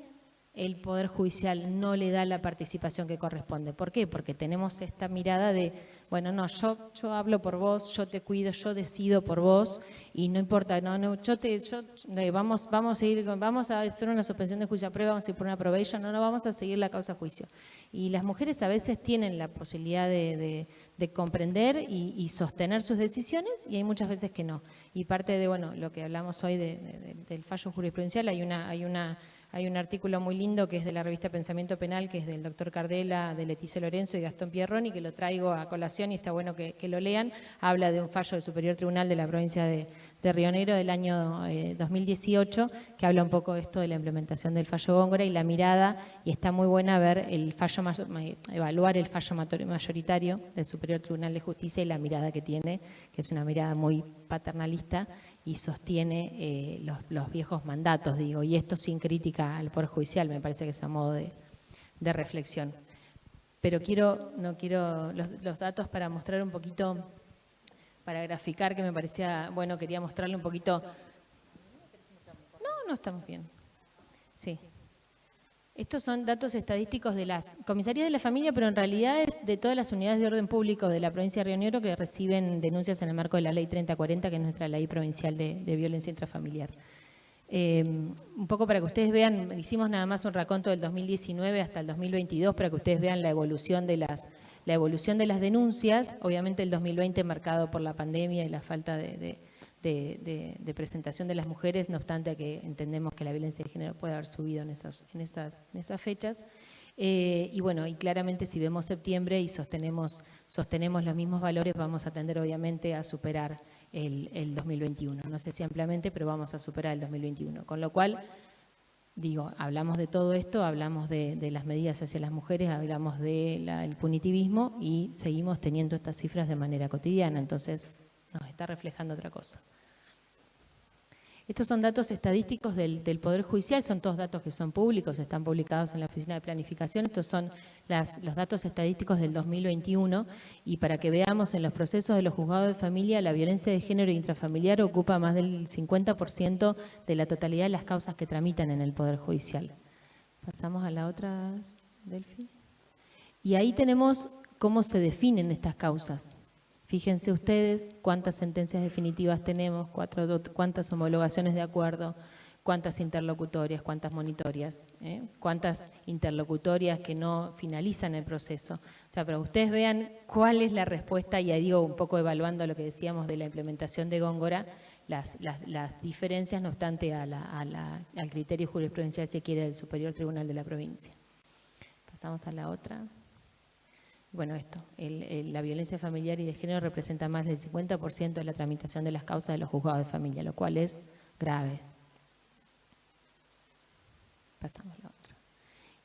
S4: el Poder Judicial no le da la participación que corresponde. ¿Por qué? Porque tenemos esta mirada de, bueno, no, yo hablo por vos, yo te cuido, yo decido por vos, y no importa, vamos a hacer una suspensión de juicio a prueba, vamos a ir por una probation, no vamos a seguir la causa a juicio. Y las mujeres a veces tienen la posibilidad de comprender y sostener sus decisiones, y hay muchas veces que no. Y parte de, bueno, lo que hablamos hoy del fallo jurisprudencial, hay un artículo muy lindo que es de la revista Pensamiento Penal, que es del doctor Cardela, de Leticia Lorenzo y Gastón Pierroni, que lo traigo a colación y está bueno que lo lean. Habla de un fallo del Superior Tribunal de la provincia de Río Negro del año 2018, que habla un poco de esto de la implementación del fallo Góngora y la mirada, y está muy buena ver evaluar el fallo mayoritario del Superior Tribunal de Justicia y la mirada que tiene, que es una mirada muy paternalista y sostiene los viejos mandatos, digo, y esto sin crítica al Poder Judicial, me parece que es a modo de reflexión. Pero no quiero los datos para mostrar un poquito, para graficar, que me parecía, bueno, quería mostrarle un poquito. No estamos bien. Sí. Estos son datos estadísticos de las comisarías de la familia, pero en realidad es de todas las unidades de orden público de la provincia de Río Negro que reciben denuncias en el marco de la Ley 3040, que es nuestra ley provincial de violencia intrafamiliar. Un poco para que ustedes vean, hicimos nada más un raconto del 2019 hasta el 2022 para que ustedes vean la evolución de las denuncias. Obviamente el 2020 marcado por la pandemia y la falta de presentación de las mujeres, no obstante que entendemos que la violencia de género puede haber subido en esas fechas. Y bueno, y claramente si vemos septiembre y sostenemos los mismos valores, vamos a tender obviamente a superar el 2021. No sé si ampliamente, pero vamos a superar el 2021. Con lo cual, digo, hablamos de todo esto, hablamos de las medidas hacia las mujeres, hablamos del punitivismo y seguimos teniendo estas cifras de manera cotidiana. Entonces, nos está reflejando otra cosa. Estos son datos estadísticos del Poder Judicial, son todos datos que son públicos, están publicados en la Oficina de Planificación. Estos son los datos estadísticos del 2021 y para que veamos en los procesos de los juzgados de familia, la violencia de género e intrafamiliar ocupa más del 50% de la totalidad de las causas que tramitan en el Poder Judicial. Pasamos a la otra, Delphi. Y ahí tenemos cómo se definen estas causas. Fíjense ustedes cuántas sentencias definitivas tenemos, cuántas homologaciones de acuerdo, cuántas interlocutorias, cuántas monitorias, cuántas interlocutorias que no finalizan el proceso. O sea, para que ustedes vean cuál es la respuesta, y ahí digo un poco evaluando lo que decíamos de la implementación de Góngora, las diferencias, no obstante, al criterio jurisprudencial, si quiere, del Superior Tribunal de la Provincia. Pasamos a la otra. Bueno, la violencia familiar y de género representa más del 50% de la tramitación de las causas de los juzgados de familia, lo cual es grave. Pasamos a la otra.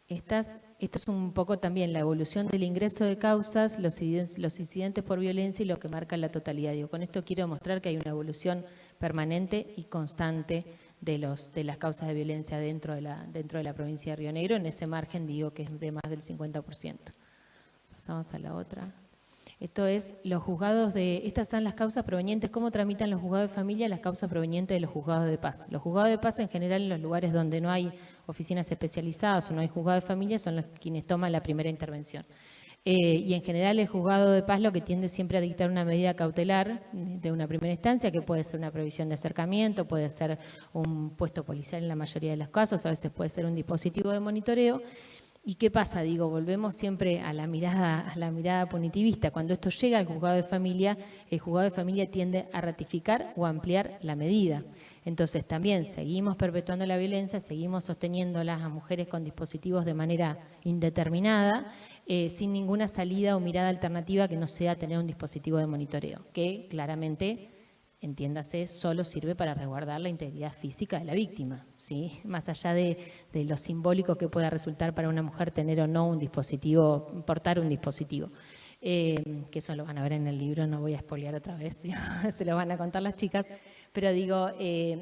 S4: Esto es un poco también la evolución del ingreso de causas, los incidentes por violencia y lo que marca la totalidad. Con esto quiero mostrar que hay una evolución permanente y constante de las causas de violencia dentro de la provincia de Río Negro. En ese margen digo que es de más del 50%. Pasamos a la otra. Esto es los juzgados estas son las causas provenientes, cómo tramitan los juzgados de familia las causas provenientes de los juzgados de paz. Los juzgados de paz en general en los lugares donde no hay oficinas especializadas o no hay juzgado de familia son los quienes toman la primera intervención. Y en general el juzgado de paz lo que tiende siempre a dictar una medida cautelar de una primera instancia, que puede ser una provisión de acercamiento, puede ser un puesto policial en la mayoría de los casos, a veces puede ser un dispositivo de monitoreo. ¿Y qué pasa? Volvemos siempre a la mirada punitivista. Cuando esto llega al juzgado de familia, el juzgado de familia tiende a ratificar o ampliar la medida. Entonces también seguimos perpetuando la violencia, seguimos sosteniéndolas a mujeres con dispositivos de manera indeterminada, sin ninguna salida o mirada alternativa que no sea tener un dispositivo de monitoreo, que claramente, entiéndase, solo sirve para resguardar la integridad física de la víctima, ¿sí? Más allá de lo simbólico que pueda resultar para una mujer tener o no un dispositivo, portar un dispositivo. Que eso lo van a ver en el libro, no voy a spoilear otra vez, se lo van a contar las chicas, pero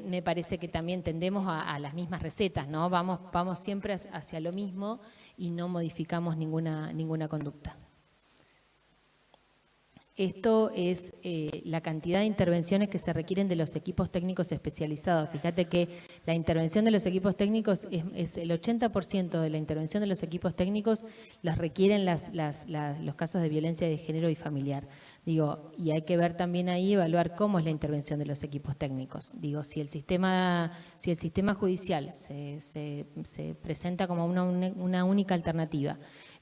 S4: me parece que también tendemos a las mismas recetas, ¿no? Vamos siempre hacia lo mismo y no modificamos ninguna conducta. Esto es la cantidad de intervenciones que se requieren de los equipos técnicos especializados. Fíjate que la intervención de los equipos técnicos es el 80% de la intervención de los equipos técnicos las requieren los casos de violencia de género y familiar. Y hay que ver también ahí, evaluar cómo es la intervención de los equipos técnicos. Si el sistema judicial se presenta como una única alternativa,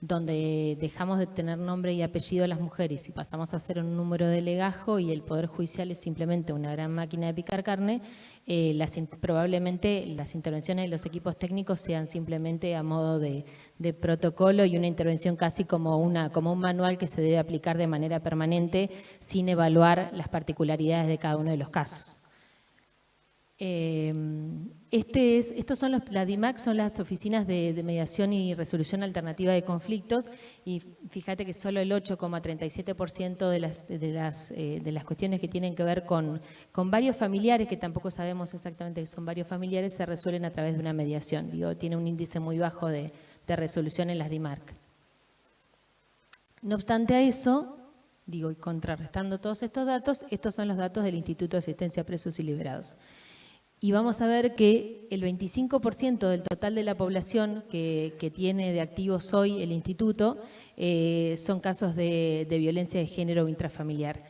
S4: donde dejamos de tener nombre y apellido a las mujeres y pasamos a hacer un número de legajo y el Poder Judicial es simplemente una gran máquina de picar carne, probablemente las intervenciones de los equipos técnicos sean simplemente a modo de protocolo y una intervención casi como un manual que se debe aplicar de manera permanente sin evaluar las particularidades de cada uno de los casos. La DIMAC son las oficinas de mediación y resolución alternativa de conflictos y fíjate que solo el 8,37% de las cuestiones que tienen que ver con varios familiares, que tampoco sabemos exactamente que son varios familiares, se resuelven a través de una mediación. Tiene un índice muy bajo de resolución en las DIMAC. No obstante a eso, y contrarrestando todos estos datos, estos son los datos del Instituto de Asistencia a Presos y Liberados. Y vamos a ver que el 25% del total de la población que tiene de activos hoy el instituto son casos de violencia de género intrafamiliar.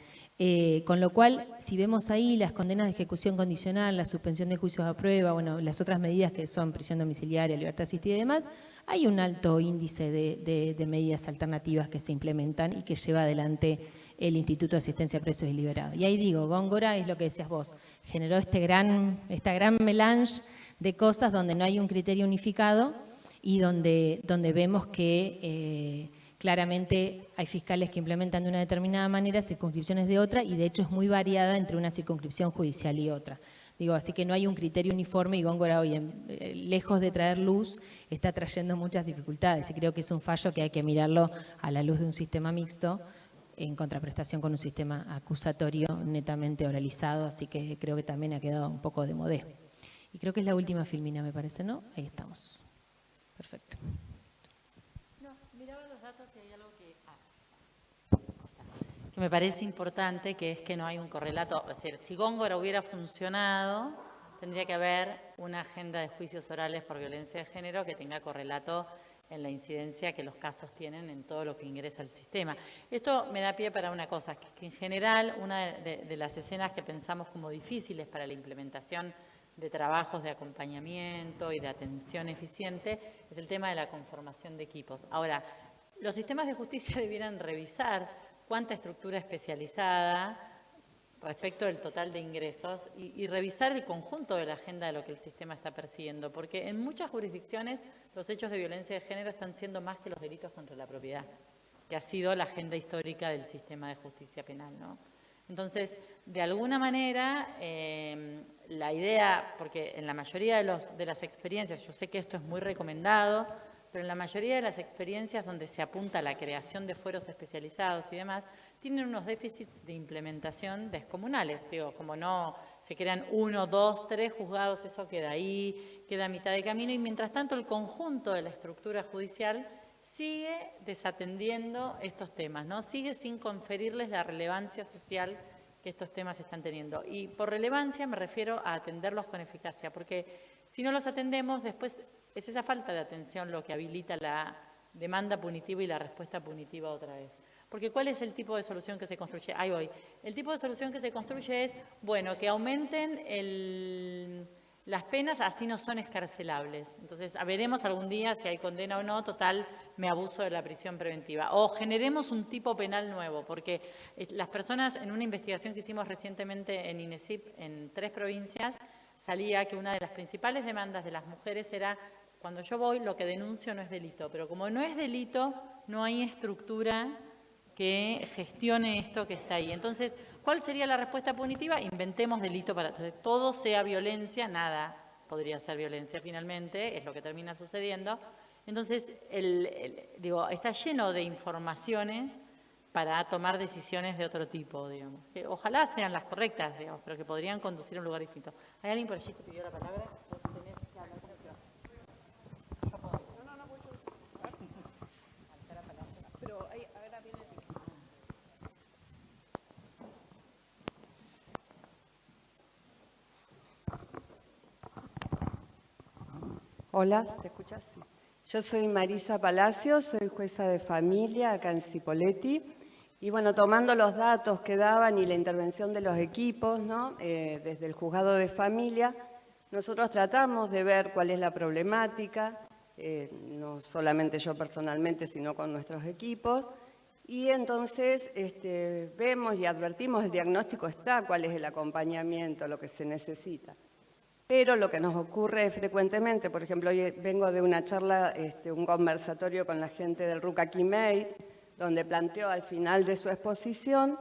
S4: Con lo cual, si vemos ahí las condenas de ejecución condicional, la suspensión de juicios a prueba, las otras medidas que son prisión domiciliaria, libertad asistida y demás, hay un alto índice de medidas alternativas que se implementan y que lleva adelante el Instituto de Asistencia a Presos y Liberados. Y ahí Góngora es lo que decías vos, generó esta gran melange de cosas donde no hay un criterio unificado y donde vemos que claramente hay fiscales que implementan de una determinada manera, circunscripciones de otra, y de hecho es muy variada entre una circunscripción judicial y otra. Así que no hay un criterio uniforme y Góngora hoy, lejos de traer luz, está trayendo muchas dificultades. Y creo que es un fallo que hay que mirarlo a la luz de un sistema mixto, en contraprestación con un sistema acusatorio netamente oralizado, así que creo que también ha quedado un poco de modé. Y creo que es la última filmina, me parece, ¿no? Ahí estamos. Perfecto.
S3: No, miraba los datos y hay algo que me parece importante, que es que no hay un correlato. Es decir, si Góngora hubiera funcionado, tendría que haber una agenda de juicios orales por violencia de género que tenga correlato en la incidencia que los casos tienen en todo lo que ingresa al sistema. Esto me da pie para una cosa, que en general una de las escenas que pensamos como difíciles para la implementación de trabajos de acompañamiento y de atención eficiente es el tema de la conformación de equipos. Ahora, los sistemas de justicia debieran revisar cuánta estructura especializada respecto del total de ingresos y revisar el conjunto de la agenda de lo que el sistema está persiguiendo, porque en muchas jurisdicciones los hechos de violencia de género están siendo más que los delitos contra la propiedad, que ha sido la agenda histórica del sistema de justicia penal, ¿no? Entonces, de alguna manera, la idea, porque en la mayoría de las experiencias, yo sé que esto es muy recomendado, pero en la mayoría de las experiencias donde se apunta a la creación de fueros especializados y demás, tienen unos déficits de implementación descomunales. Digo, como no se crean 1, 2, 3 juzgados, eso queda ahí, queda a mitad de camino, y mientras tanto el conjunto de la estructura judicial sigue desatendiendo estos temas, ¿no? Sigue sin conferirles la relevancia social que estos temas están teniendo. Y por relevancia me refiero a atenderlos con eficacia, porque si no los atendemos, después es esa falta de atención lo que habilita la demanda punitiva y la respuesta punitiva otra vez. Porque ¿cuál es el tipo de solución que se construye? Ahí voy. El tipo de solución que se construye es, bueno, que aumenten las penas, así no son excarcelables. Entonces, veremos algún día si hay condena o no, total, me abuso de la prisión preventiva. O generemos un tipo penal nuevo, porque las personas, en una investigación que hicimos recientemente en INESIP, en 3 provincias, salía que una de las principales demandas de las mujeres era: cuando yo voy, lo que denuncio no es delito, pero como no es delito, no hay estructura que gestione esto que está ahí. Entonces, ¿cuál sería la respuesta punitiva? Inventemos delito para que todo sea violencia, nada podría ser violencia finalmente, es lo que termina sucediendo. Entonces, digo, está lleno de informaciones para tomar decisiones de otro tipo, digamos. Que ojalá sean las correctas, digamos, pero que podrían conducir a un lugar distinto. ¿Hay alguien por allí que pidió la palabra?
S6: Hola, ¿se escucha? Sí. Yo soy Marisa Palacios, soy jueza de familia acá en Cipolletti. Y bueno, tomando los datos que daban y la intervención de los equipos, ¿no? Desde el juzgado de familia, nosotros tratamos de ver cuál es la problemática, no solamente yo personalmente, sino con nuestros equipos. Y entonces vemos y advertimos, el diagnóstico está, cuál es el acompañamiento, lo que se necesita. Pero lo que nos ocurre frecuentemente, por ejemplo, hoy vengo de una charla, un conversatorio con la gente del RUCA Quimei, donde planteó al final de su exposición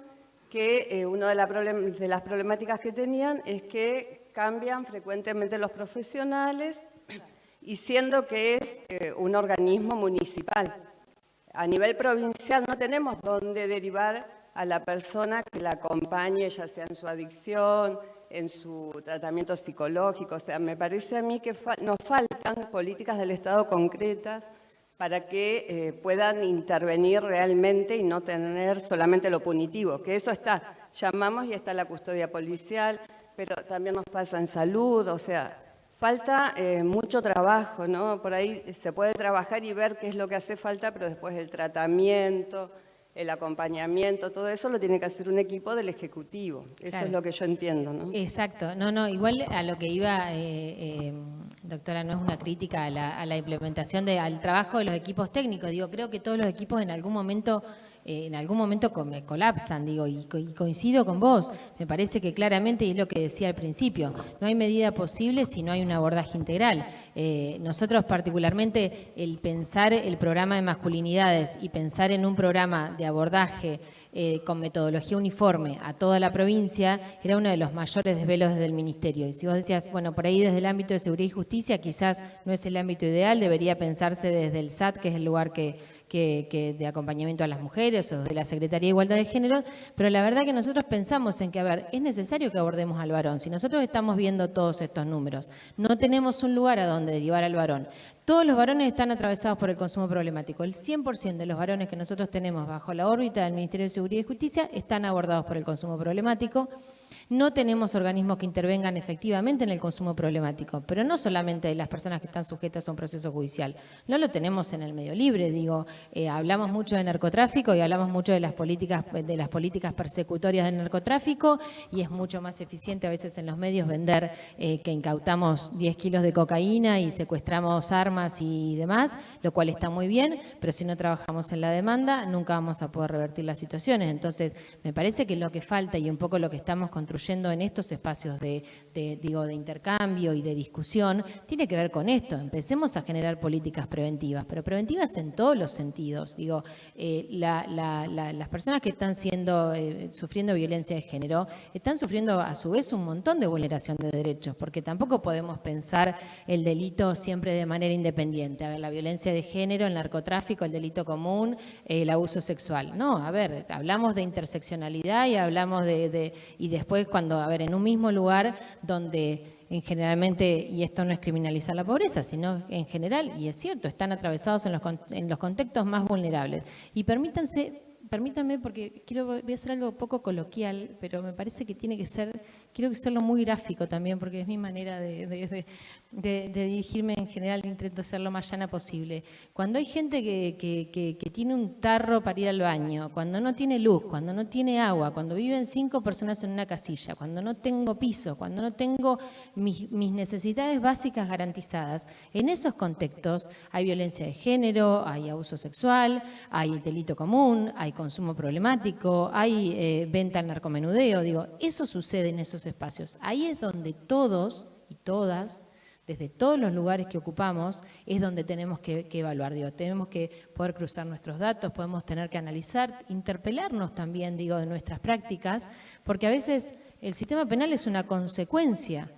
S6: que una de las problemáticas que tenían es que cambian frecuentemente los profesionales y siendo que es un organismo municipal. A nivel provincial no tenemos dónde derivar a la persona que la acompañe, ya sea en su adicción, en su tratamiento psicológico. O sea, me parece a mí que nos faltan políticas del Estado concretas para que puedan intervenir realmente y no tener solamente lo punitivo, que eso está. Llamamos y está la custodia policial, pero también nos pasa en salud, o sea, falta mucho trabajo, ¿no? Por ahí se puede trabajar y ver qué es lo que hace falta, pero después el tratamiento, el acompañamiento, todo eso lo tiene que hacer un equipo del Ejecutivo. Eso
S4: Claro.
S6: es lo que yo entiendo, ¿no?
S4: Exacto. No, igual a lo que iba, doctora, no es una crítica a la implementación, al trabajo de los equipos técnicos. Digo, creo que todos los equipos en algún momento colapsan, digo, y coincido con vos. Me parece que claramente, y es lo que decía al principio, no hay medida posible si no hay un abordaje integral. Nosotros particularmente el pensar el programa de masculinidades y pensar en un programa de abordaje con metodología uniforme a toda la provincia era uno de los mayores desvelos desde el Ministerio. Y si vos decías, bueno, por ahí desde el ámbito de seguridad y justicia quizás no es el ámbito ideal, debería pensarse desde el SAT, que es el lugar que de acompañamiento a las mujeres o de la Secretaría de Igualdad de Género, pero la verdad que nosotros pensamos en que, a ver, es necesario que abordemos al varón. Si nosotros estamos viendo todos estos números, no tenemos un lugar a donde derivar al varón. Todos los varones están atravesados por el consumo problemático. El 100% de los varones que nosotros tenemos bajo la órbita del Ministerio de Seguridad y Justicia están abordados por el consumo problemático. No tenemos organismos que intervengan efectivamente en el consumo problemático, pero no solamente las personas que están sujetas a un proceso judicial. No lo tenemos en el medio libre, digo, hablamos mucho de narcotráfico y hablamos mucho de las políticas persecutorias del narcotráfico y es mucho más eficiente a veces en los medios vender que incautamos 10 kilos de cocaína y secuestramos armas y demás, lo cual está muy bien, pero si no trabajamos en la demanda nunca vamos a poder revertir las situaciones. Entonces, me parece que lo que falta y un poco lo que estamos construyendo en estos espacios de intercambio y de discusión, tiene que ver con esto. Empecemos a generar políticas preventivas, pero preventivas en todos los sentidos. Digo, las personas que están sufriendo violencia de género, están sufriendo a su vez un montón de vulneración de derechos, porque tampoco podemos pensar el delito siempre de manera independiente. A ver, la violencia de género, el narcotráfico, el delito común, el abuso sexual. No, a ver, hablamos de interseccionalidad y hablamos y después cuando, a ver, en un mismo lugar donde generalmente, y esto no es criminalizar la pobreza, sino en general, y es cierto, están atravesados en los contextos más vulnerables. Y permítanme, porque voy a hacer algo poco coloquial, pero me parece que quiero hacerlo muy gráfico también, porque es mi manera de dirigirme en general, intento ser lo más llana posible. Cuando hay gente que tiene un tarro para ir al baño, cuando no tiene luz, cuando no tiene agua, cuando viven 5 personas en una casilla, cuando no tengo piso, cuando no tengo mis necesidades básicas garantizadas, en esos contextos hay violencia de género, hay abuso sexual, hay delito común, hay consumo problemático, hay venta al narcomenudeo, digo, eso sucede en esos espacios. Ahí es donde todos y todas, desde todos los lugares que ocupamos, es donde tenemos que evaluar, digo, tenemos que poder cruzar nuestros datos, podemos tener que analizar, interpelarnos también, digo, de nuestras prácticas, porque a veces el sistema penal es una consecuencia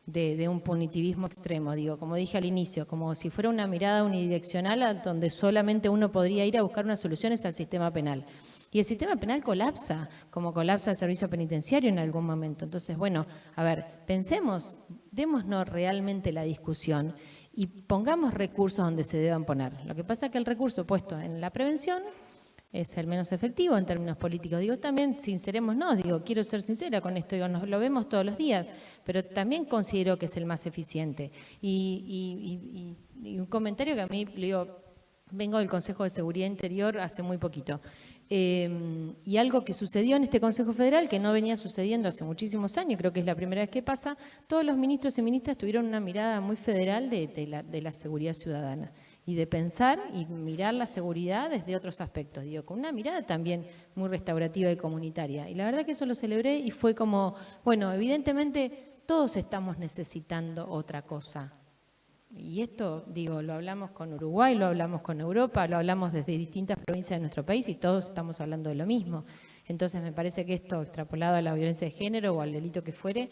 S4: de un punitivismo extremo, digo, como dije al inicio, como si fuera una mirada unidireccional a donde solamente uno podría ir a buscar unas soluciones al sistema penal. Y el sistema penal colapsa, como colapsa el servicio penitenciario en algún momento. Entonces, bueno, a ver, pensemos, démonos realmente la discusión y pongamos recursos donde se deban poner. Lo que pasa es que el recurso puesto en la prevención es el menos efectivo en términos políticos. Digo, también sincerémonos, digo, quiero ser sincera con esto, digo, lo vemos todos los días, pero también considero que es el más eficiente. Y un comentario que a mí, digo, vengo del Consejo de Seguridad Interior hace muy poquito. Y algo que sucedió en este Consejo Federal, que no venía sucediendo hace muchísimos años, creo que es la primera vez que pasa, todos los ministros y ministras tuvieron una mirada muy federal de la seguridad ciudadana y de pensar y mirar la seguridad desde otros aspectos, digo, con una mirada también muy restaurativa y comunitaria. Y la verdad que eso lo celebré y fue como, bueno, evidentemente todos estamos necesitando otra cosa. Y esto, digo, lo hablamos con Uruguay, lo hablamos con Europa, lo hablamos desde distintas provincias de nuestro país y todos estamos hablando de lo mismo. Entonces me parece que esto, extrapolado a la violencia de género o al delito que fuere,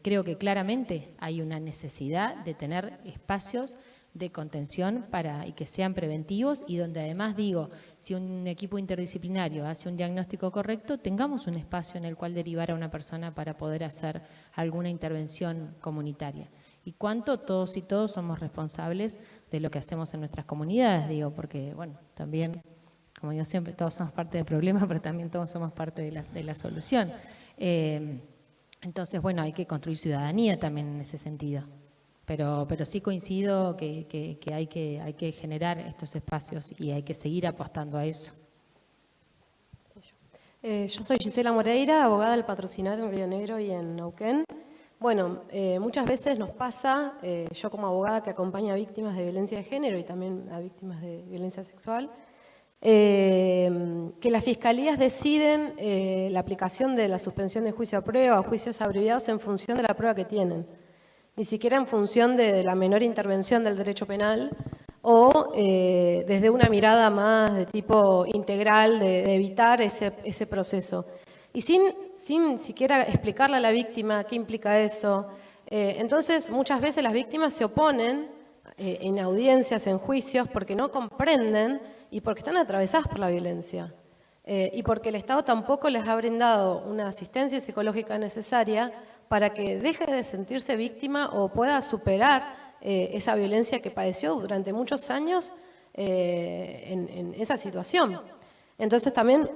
S4: creo que claramente hay una necesidad de tener espacios de contención y que sean preventivos y donde además, digo, si un equipo interdisciplinario hace un diagnóstico correcto, tengamos un espacio en el cual derivar a una persona para poder hacer alguna intervención comunitaria. Y cuánto todos y todos somos responsables de lo que hacemos en nuestras comunidades, digo, porque, bueno, también, como digo siempre, todos somos parte del problema, pero también todos somos parte de la solución. Entonces, bueno, hay que construir ciudadanía también en ese sentido. Pero sí coincido que hay que generar estos espacios y hay que seguir apostando a eso.
S7: Yo soy Gisela Moreira, abogada del Patrocinar en Río Negro y en Neuquén. Bueno, muchas veces nos pasa, yo como abogada que acompaña a víctimas de violencia de género y también a víctimas de violencia sexual, que las fiscalías deciden la aplicación de la suspensión de juicio a prueba o juicios abreviados en función de la prueba que tienen. ni siquiera en función de la menor intervención del derecho penal o desde una mirada más de tipo integral de evitar ese proceso. Y sin siquiera explicarle a la víctima qué implica eso. Entonces, muchas veces las víctimas se oponen en audiencias, en juicios, porque no comprenden y porque están atravesadas por la violencia. Y porque el Estado tampoco les ha brindado una asistencia psicológica necesaria para que deje de sentirse víctima o pueda superar esa violencia que padeció durante muchos años en esa situación. Entonces también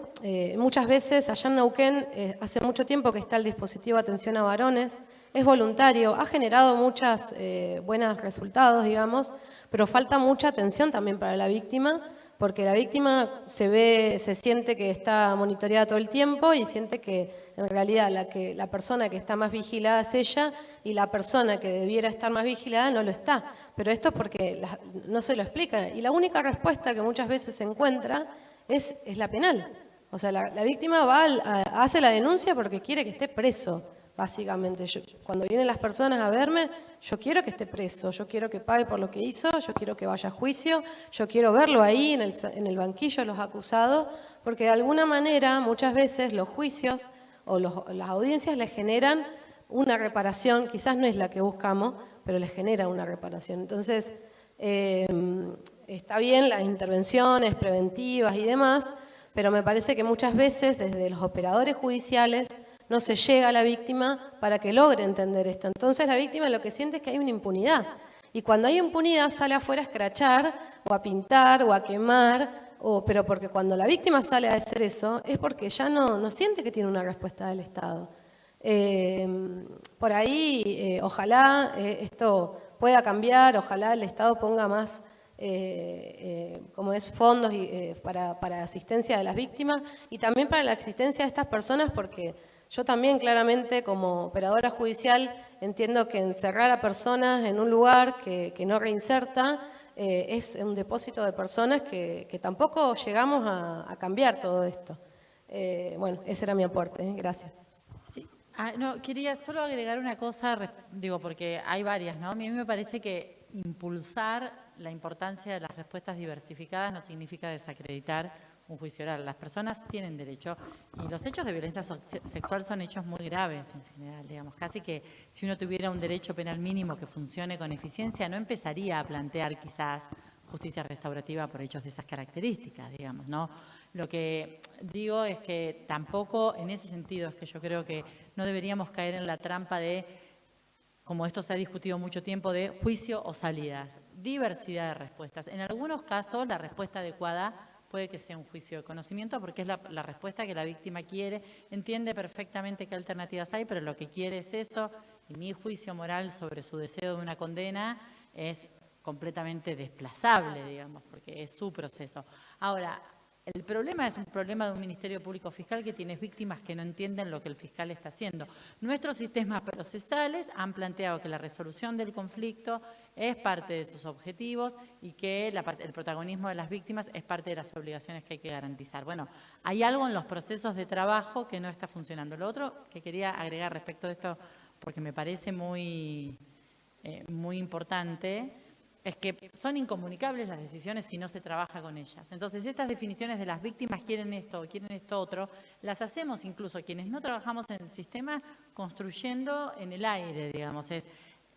S7: muchas veces allá en Neuquén hace mucho tiempo que está el dispositivo de atención a varones, es voluntario, ha generado muchos buenos resultados, digamos, pero falta mucha atención también para la víctima, porque la víctima se siente que está monitoreada todo el tiempo y siente que en realidad la persona que está más vigilada es ella y la persona que debiera estar más vigilada no lo está. Pero esto es porque no se lo explica. Y la única respuesta que muchas veces se encuentra es la penal. O sea, la víctima hace la denuncia porque quiere que esté preso, básicamente. Cuando vienen las personas a verme, yo quiero que esté preso, yo quiero que pague por lo que hizo, yo quiero que vaya a juicio, yo quiero verlo ahí en el banquillo de los acusados, porque de alguna manera muchas veces los juicios o las audiencias les generan una reparación, quizás no es la que buscamos, pero les genera una reparación. Entonces, está bien las intervenciones preventivas y demás, pero me parece que muchas veces desde los operadores judiciales no se llega a la víctima para que logre entender esto. Entonces la víctima lo que siente es que hay una impunidad. Y cuando hay impunidad sale afuera a escrachar, o a pintar, o a quemar, pero porque cuando la víctima sale a hacer eso es porque ya no siente que tiene una respuesta del Estado. Por ahí, ojalá esto pueda cambiar, ojalá el Estado ponga más fondos para asistencia de las víctimas y también para la existencia de estas personas, porque yo también claramente como operadora judicial entiendo que encerrar a personas en un lugar que no reinserta es un depósito de personas que tampoco llegamos a cambiar todo esto. Bueno, ese era mi aporte. Gracias.
S3: Sí. No, quería solo agregar una cosa, porque hay varias, ¿no? A mí me parece que impulsar la importancia de las respuestas diversificadas no significa desacreditar un juicio oral. Las personas tienen derecho, y los hechos de violencia sexual son hechos muy graves en general, digamos. Casi que si uno tuviera un derecho penal mínimo que funcione con eficiencia, no empezaría a plantear quizás justicia restaurativa por hechos de esas características, digamos, ¿no? Lo que digo es que tampoco, en ese sentido, es que yo creo que no deberíamos caer en la trampa de, como esto se ha discutido mucho tiempo, de juicio o salidas. Diversidad de respuestas. En algunos casos, la respuesta adecuada puede que sea un juicio de conocimiento, porque es la respuesta que la víctima quiere, entiende perfectamente qué alternativas hay, pero lo que quiere es eso, y mi juicio moral sobre su deseo de una condena es completamente desplazable, digamos, porque es su proceso. Ahora, el problema es un problema de un Ministerio Público Fiscal que tiene víctimas que no entienden lo que el fiscal está haciendo. Nuestros sistemas procesales han planteado que la resolución del conflicto es parte de sus objetivos y que el protagonismo de las víctimas es parte de las obligaciones que hay que garantizar. Bueno, hay algo en los procesos de trabajo que no está funcionando. Lo otro que quería agregar respecto de esto, porque me parece muy importante, es que son incomunicables las decisiones si no se trabaja con ellas. Entonces, estas definiciones de las víctimas quieren esto otro, las hacemos incluso quienes no trabajamos en el sistema construyendo en el aire, digamos.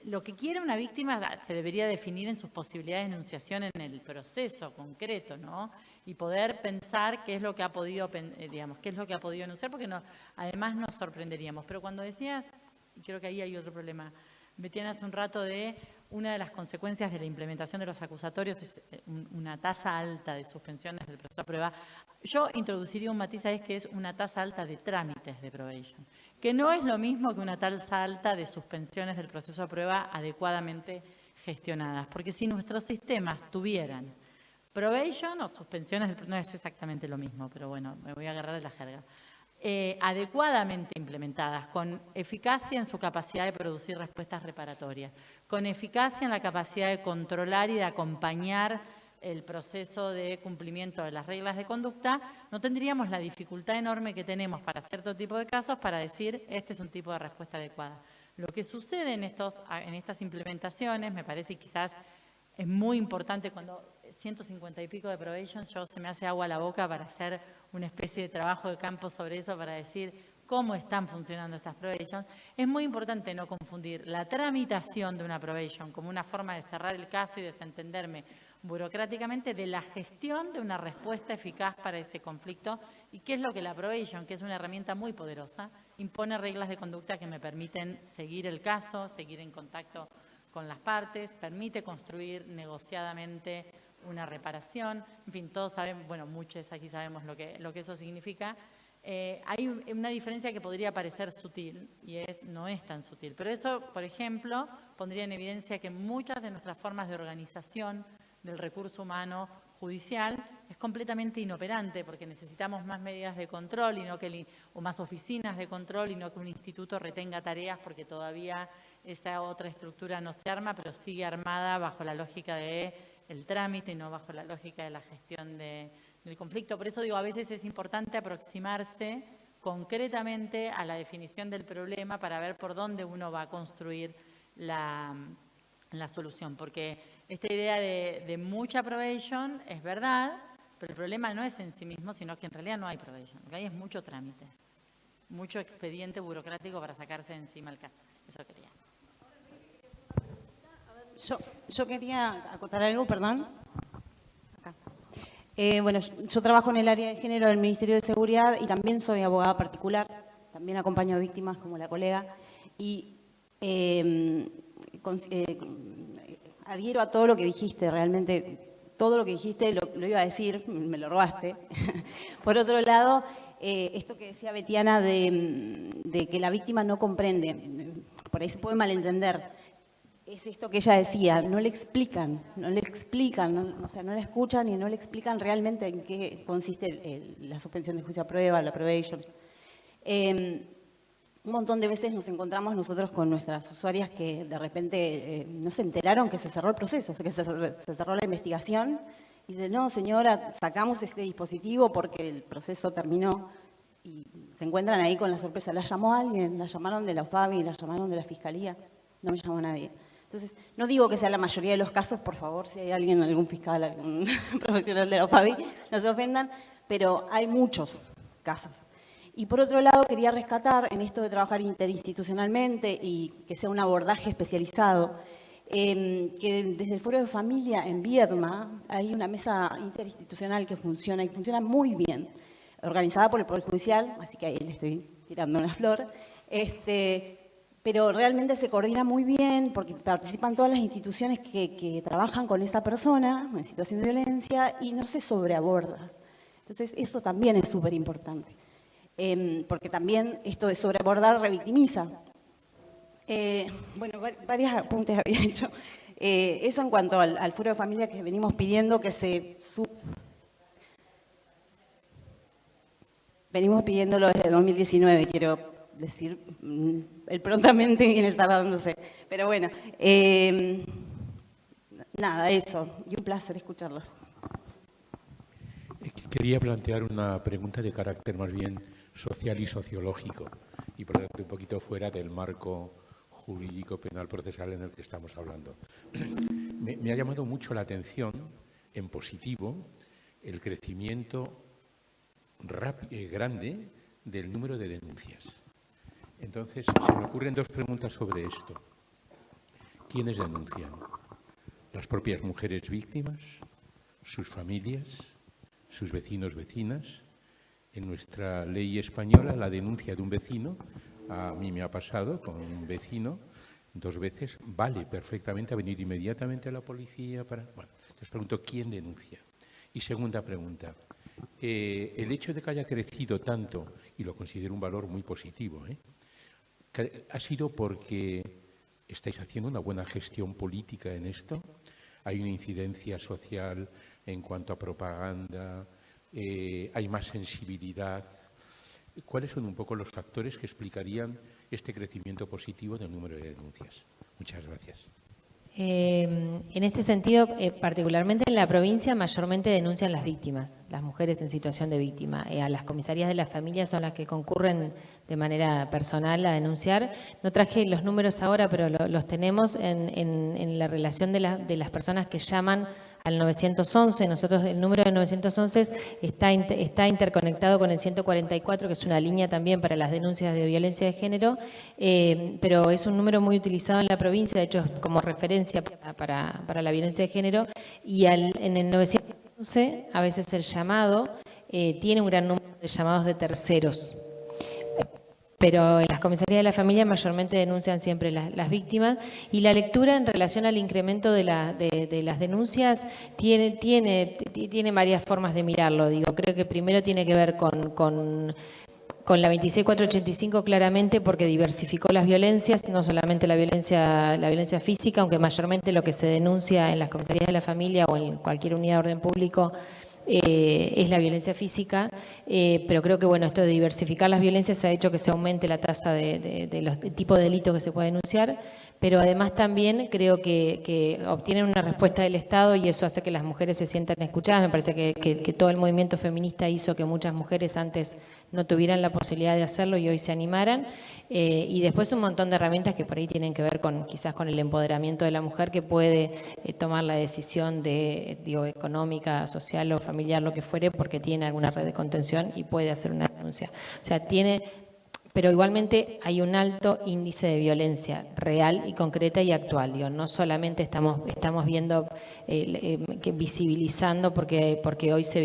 S3: Lo que quiere una víctima se debería definir en sus posibilidades de enunciación en el proceso concreto, ¿no? Y poder pensar qué es lo que ha podido, qué es lo que ha podido enunciar, porque además nos sorprenderíamos. Pero cuando decías, y creo que ahí hay otro problema, Betiana, hace un rato de una de las consecuencias de la implementación de los acusatorios es una tasa alta de suspensiones del proceso de prueba. Yo introduciría un matiz ahí, que es una tasa alta de trámites de probation, que no es lo mismo que una tasa alta de suspensiones del proceso de prueba adecuadamente gestionadas, porque si nuestros sistemas tuvieran probation o suspensiones, no es exactamente lo mismo, pero bueno, me voy a agarrar de la jerga. Adecuadamente implementadas, con eficacia en su capacidad de producir respuestas reparatorias, con eficacia en la capacidad de controlar y de acompañar el proceso de cumplimiento de las reglas de conducta, no tendríamos la dificultad enorme que tenemos para cierto tipo de casos para decir este es un tipo de respuesta adecuada. Lo que sucede en estas implementaciones, me parece quizás es muy importante cuando 150 y pico de probation, se me hace agua a la boca para hacer una especie de trabajo de campo sobre eso, para decir cómo están funcionando estas probations. Es muy importante no confundir la tramitación de una probation como una forma de cerrar el caso y desentenderme burocráticamente de la gestión de una respuesta eficaz para ese conflicto. ¿Y qué es lo que la probation, que es una herramienta muy poderosa, impone reglas de conducta que me permiten seguir el caso, seguir en contacto con las partes, permite construir negociadamente una reparación, en fin, todos saben, bueno, muchos aquí sabemos lo que eso significa. Hay una diferencia que podría parecer sutil y no es tan sutil, pero eso, por ejemplo, pondría en evidencia que muchas de nuestras formas de organización del recurso humano judicial es completamente inoperante porque necesitamos más medidas de control o más oficinas de control y no que un instituto retenga tareas porque todavía esa otra estructura no se arma, pero sigue armada bajo la lógica del trámite y no bajo la lógica de la gestión del conflicto. Por eso digo, a veces es importante aproximarse concretamente a la definición del problema para ver por dónde uno va a construir la solución. Porque esta idea de mucha probation es verdad, pero el problema no es en sí mismo, sino que en realidad no hay probation. Lo que hay es mucho trámite, mucho expediente burocrático para sacarse de encima el caso. Eso quería.
S8: Yo quería acotar algo, perdón. Acá. Bueno, yo trabajo en el área de género del Ministerio de Seguridad y también soy abogada particular, también acompaño a víctimas como la colega y adhiero a todo lo que dijiste, realmente todo lo que dijiste lo iba a decir, me lo robaste. Por otro lado, esto que decía Betiana de que la víctima no comprende, por ahí se puede malentender. Es esto que ella decía, no le explican, o sea, no la escuchan y no le explican realmente en qué consiste la suspensión de juicio a prueba, la probation. Un montón de veces nos encontramos nosotros con nuestras usuarias que de repente no se enteraron que se cerró el proceso, o sea, que se cerró la investigación y dicen, no señora, sacamos este dispositivo porque el proceso terminó y se encuentran ahí con la sorpresa, ¿la llamó alguien? ¿La llamaron de la UFABI? ¿La llamaron de la Fiscalía? No me llamó nadie. Entonces, no digo que sea la mayoría de los casos, por favor, si hay alguien, algún fiscal, algún profesional de la UFABI, no se ofendan, pero hay muchos casos. Y por otro lado, quería rescatar en esto de trabajar interinstitucionalmente y que sea un abordaje especializado, que desde el Foro de Familia en Viedma hay una mesa interinstitucional que funciona y funciona muy bien, organizada por el Poder Judicial, así que ahí le estoy tirando una flor, pero realmente se coordina muy bien porque participan todas las instituciones que trabajan con esa persona en situación de violencia y no se sobreaborda. Entonces, eso también es súper importante, porque también esto de sobreabordar revictimiza. Bueno, varios apuntes había hecho. Eso en cuanto al Foro de Familia que venimos pidiendo que venimos pidiéndolo desde 2019, quiero decir, el prontamente viene tardándose. Pero bueno, nada, eso. Y un placer escucharlos.
S9: Quería plantear una pregunta de carácter más bien social y sociológico, y por lo tanto un poquito fuera del marco jurídico penal procesal en el que estamos hablando. Me ha llamado mucho la atención, en positivo, el crecimiento grande del número de denuncias. Entonces, se me ocurren dos preguntas sobre esto. ¿Quiénes denuncian? ¿Las propias mujeres víctimas? ¿Sus familias? ¿Sus vecinos, vecinas? En nuestra ley española, la denuncia de un vecino, a mí me ha pasado con un vecino 2 veces, vale perfectamente a venir inmediatamente a la policía para... Bueno, entonces pregunto, ¿quién denuncia? Y segunda pregunta, el hecho de que haya crecido tanto, y lo considero un valor muy positivo, ¿ha sido porque estáis haciendo una buena gestión política en esto? ¿Hay una incidencia social en cuanto a propaganda? ¿Hay más sensibilidad? ¿Cuáles son un poco los factores que explicarían este crecimiento positivo del número de denuncias? Muchas gracias.
S4: En este sentido, particularmente en la provincia, mayormente denuncian las víctimas, las mujeres en situación de víctima. A las comisarías de la familia son las que concurren de manera personal a denunciar. No traje los números ahora, pero los tenemos en la relación de las personas que llaman al 911. Nosotros el número de 911 está interconectado con el 144, que es una línea también para las denuncias de violencia de género, pero es un número muy utilizado en la provincia, de hecho como referencia para la violencia de género, y en el 911 a veces el llamado tiene un gran número de llamados de terceros. Pero en las comisarías de la familia mayormente denuncian siempre las víctimas, y la lectura en relación al incremento de las denuncias tiene varias formas de mirarlo. Creo que primero tiene que ver con la 26485 claramente, porque diversificó las violencias, no solamente la violencia física, aunque mayormente lo que se denuncia en las comisarías de la familia o en cualquier unidad de orden público es la violencia física, pero creo que esto de diversificar las violencias ha hecho que se aumente la tasa de los tipos de delitos que se puede denunciar, pero además también creo que obtienen una respuesta del Estado y eso hace que las mujeres se sientan escuchadas. Me parece que todo el movimiento feminista hizo que muchas mujeres antes no tuvieran la posibilidad de hacerlo y hoy se animaran, y después un montón de herramientas que por ahí tienen que ver quizás con el empoderamiento de la mujer, que puede tomar la decisión económica, social o familiar, lo que fuere, porque tiene alguna red de contención y puede hacer una denuncia. O sea, pero igualmente hay un alto índice de violencia real y concreta y actual. No solamente estamos viendo que visibilizando porque hoy se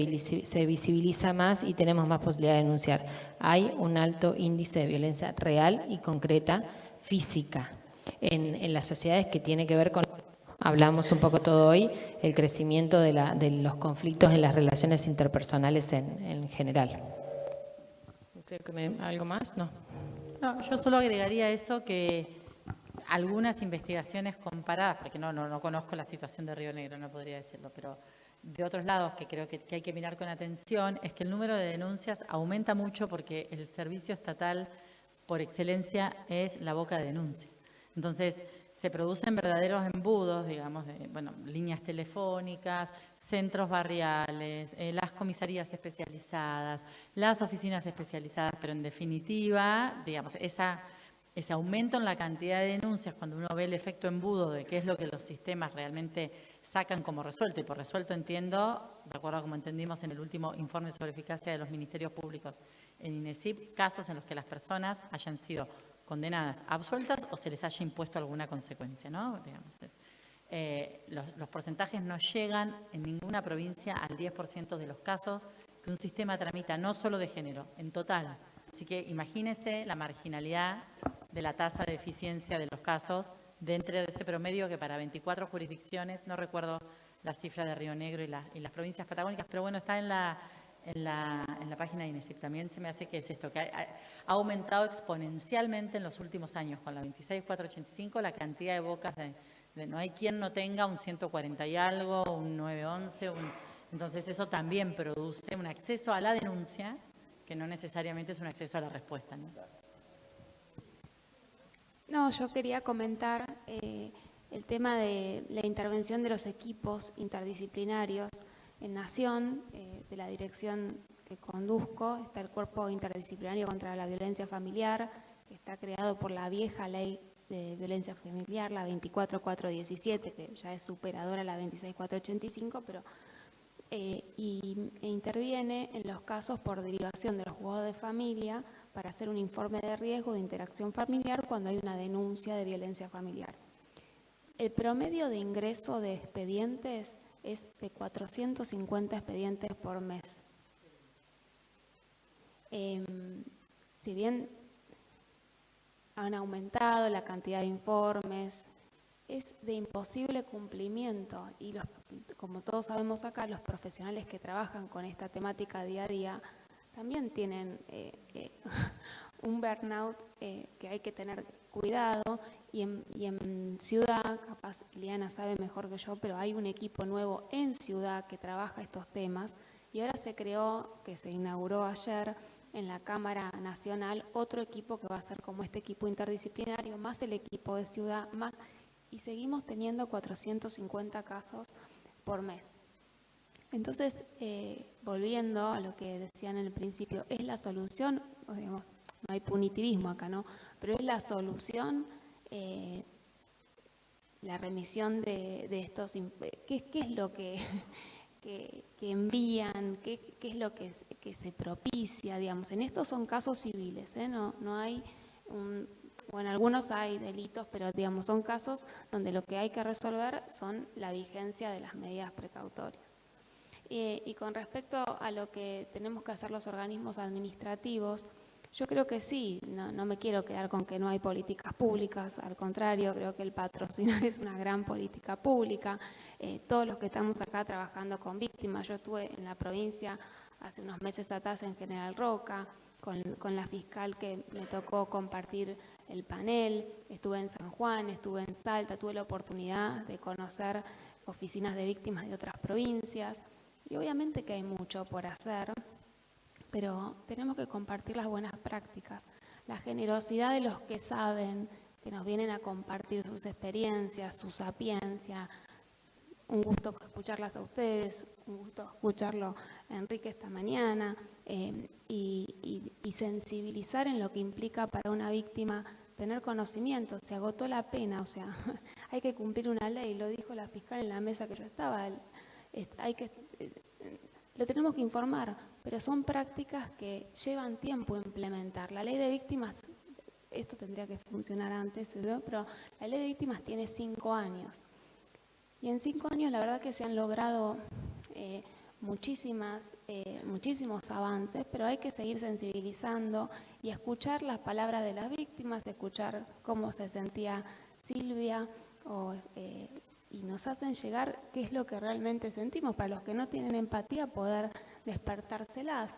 S4: visibiliza más y tenemos más posibilidad de denunciar. Hay un alto índice de violencia real y concreta física en las sociedades, que tiene que ver con, hablamos un poco todo hoy, el crecimiento de los conflictos en las relaciones interpersonales en general. Creo que ¿algo más? No,
S3: yo solo agregaría eso, que algunas investigaciones comparadas, porque no conozco la situación de Río Negro, no podría decirlo, pero de otros lados que creo que hay que mirar con atención, es que el número de denuncias aumenta mucho porque el servicio estatal por excelencia es la boca de denuncia. Entonces, se producen verdaderos embudos, digamos, líneas telefónicas, centros barriales, las comisarías especializadas, las oficinas especializadas, pero en definitiva, digamos, ese aumento en la cantidad de denuncias, cuando uno ve el efecto embudo de qué es lo que los sistemas realmente sacan como resuelto, y por resuelto entiendo, de acuerdo a como entendimos en el último informe sobre eficacia de los ministerios públicos en INESIP, casos en los que las personas hayan sido condenadas, absueltas o se les haya impuesto alguna consecuencia, ¿no? Digamos, los porcentajes no llegan en ninguna provincia al 10% de los casos que un sistema tramita, no solo de género, en total. Así que imagínense la marginalidad de la tasa de eficiencia de los casos dentro de ese promedio, que para 24 jurisdicciones, no recuerdo la cifra de Río Negro y las provincias patagónicas, pero está en la página de INESIP. También se me hace que es esto, que ha aumentado exponencialmente en los últimos años, con la 26485, la cantidad de bocas no hay quien no tenga un 140 y algo, un 911, entonces eso también produce un acceso a la denuncia que no necesariamente es un acceso a la respuesta, ¿no?
S10: No, yo quería comentar el tema de la intervención de los equipos interdisciplinarios. En Nación, de la dirección que conduzco, está el Cuerpo Interdisciplinario contra la Violencia Familiar, que está creado por la vieja ley de violencia familiar, la 24417, que ya es superadora a la 26485, pero interviene en los casos por derivación de los juzgados de familia para hacer un informe de riesgo de interacción familiar cuando hay una denuncia de violencia familiar. El promedio de ingreso de expedientes es de 450 expedientes por mes. Si bien han aumentado la cantidad de informes, es de imposible cumplimiento y como todos sabemos acá, los profesionales que trabajan con esta temática día a día también tienen un burnout que hay que tener cuidado, y en Ciudad, capaz Liliana sabe mejor que yo, pero hay un equipo nuevo en Ciudad que trabaja estos temas, y ahora se creó, que se inauguró ayer en la Cámara Nacional, otro equipo que va a ser como este equipo interdisciplinario, más el equipo de Ciudad, más, y seguimos teniendo 450 casos por mes. Entonces, volviendo a lo que decían en el principio, ¿es la solución? O digamos, no hay punitivismo acá, ¿no? Pero ¿es la solución la remisión de estos? ¿Qué es lo que envían? ¿Qué es lo que se propicia? Digamos, en estos son casos civiles, no hay bueno, algunos hay delitos, pero digamos, son casos donde lo que hay que resolver son la vigencia de las medidas precautorias. Y con respecto a lo que tenemos que hacer los organismos administrativos, yo creo que sí, no me quiero quedar con que no hay políticas públicas, al contrario, creo que el patrocinar es una gran política pública. Todos los que estamos acá trabajando con víctimas, yo estuve en la provincia hace unos meses atrás en General Roca, con la fiscal que me tocó compartir el panel, estuve en San Juan, estuve en Salta, tuve la oportunidad de conocer oficinas de víctimas de otras provincias y obviamente que hay mucho por hacer, pero tenemos que compartir las buenas prácticas, la generosidad de los que saben, que nos vienen a compartir sus experiencias, su sapiencia. Un gusto escucharlas a ustedes, un gusto escucharlo a Enrique esta mañana, y sensibilizar en lo que implica para una víctima tener conocimiento. Se agotó la pena, o sea, hay que cumplir una ley, lo dijo la fiscal en la mesa que yo estaba, lo tenemos que informar, pero son prácticas que llevan tiempo implementar. La ley de víctimas, esto tendría que funcionar antes, ¿no? Pero la ley de víctimas tiene 5 años. Y en 5 años la verdad que se han logrado muchísimos avances, pero hay que seguir sensibilizando y escuchar las palabras de las víctimas, escuchar cómo se sentía Silvia, y nos hacen llegar qué es lo que realmente sentimos. Para los que no tienen empatía, poder despertárselas.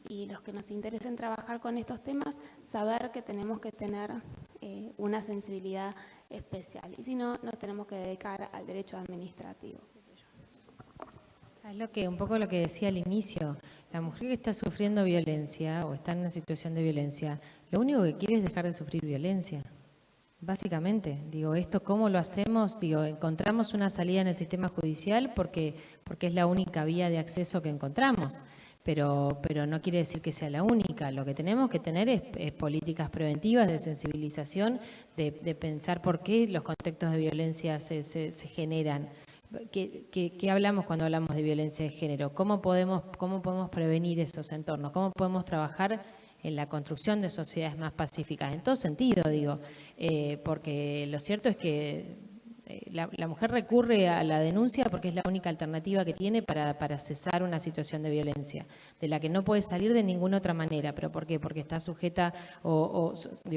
S10: Y los que nos interesen trabajar con estos temas, saber que tenemos que tener una sensibilidad especial. Y si no, nos tenemos que dedicar al derecho administrativo.
S4: Es un poco lo que decía al inicio, la mujer que está sufriendo violencia o está en una situación de violencia, lo único que quiere es dejar de sufrir violencia. Básicamente, digo, esto cómo lo hacemos, digo, encontramos una salida en el sistema judicial porque es la única vía de acceso que encontramos, pero no quiere decir que sea la única. Lo que tenemos que tener es políticas preventivas de sensibilización, de pensar por qué los contextos de violencia se generan. ¿Qué hablamos cuando hablamos de violencia de género? ¿Cómo podemos prevenir esos entornos? ¿Cómo podemos trabajar en la construcción de sociedades más pacíficas? En todo sentido, digo, porque lo cierto es que la mujer recurre a la denuncia porque es la única alternativa que tiene para cesar una situación de violencia, de la que no puede salir de ninguna otra manera. ¿Pero por qué? Porque está sujeta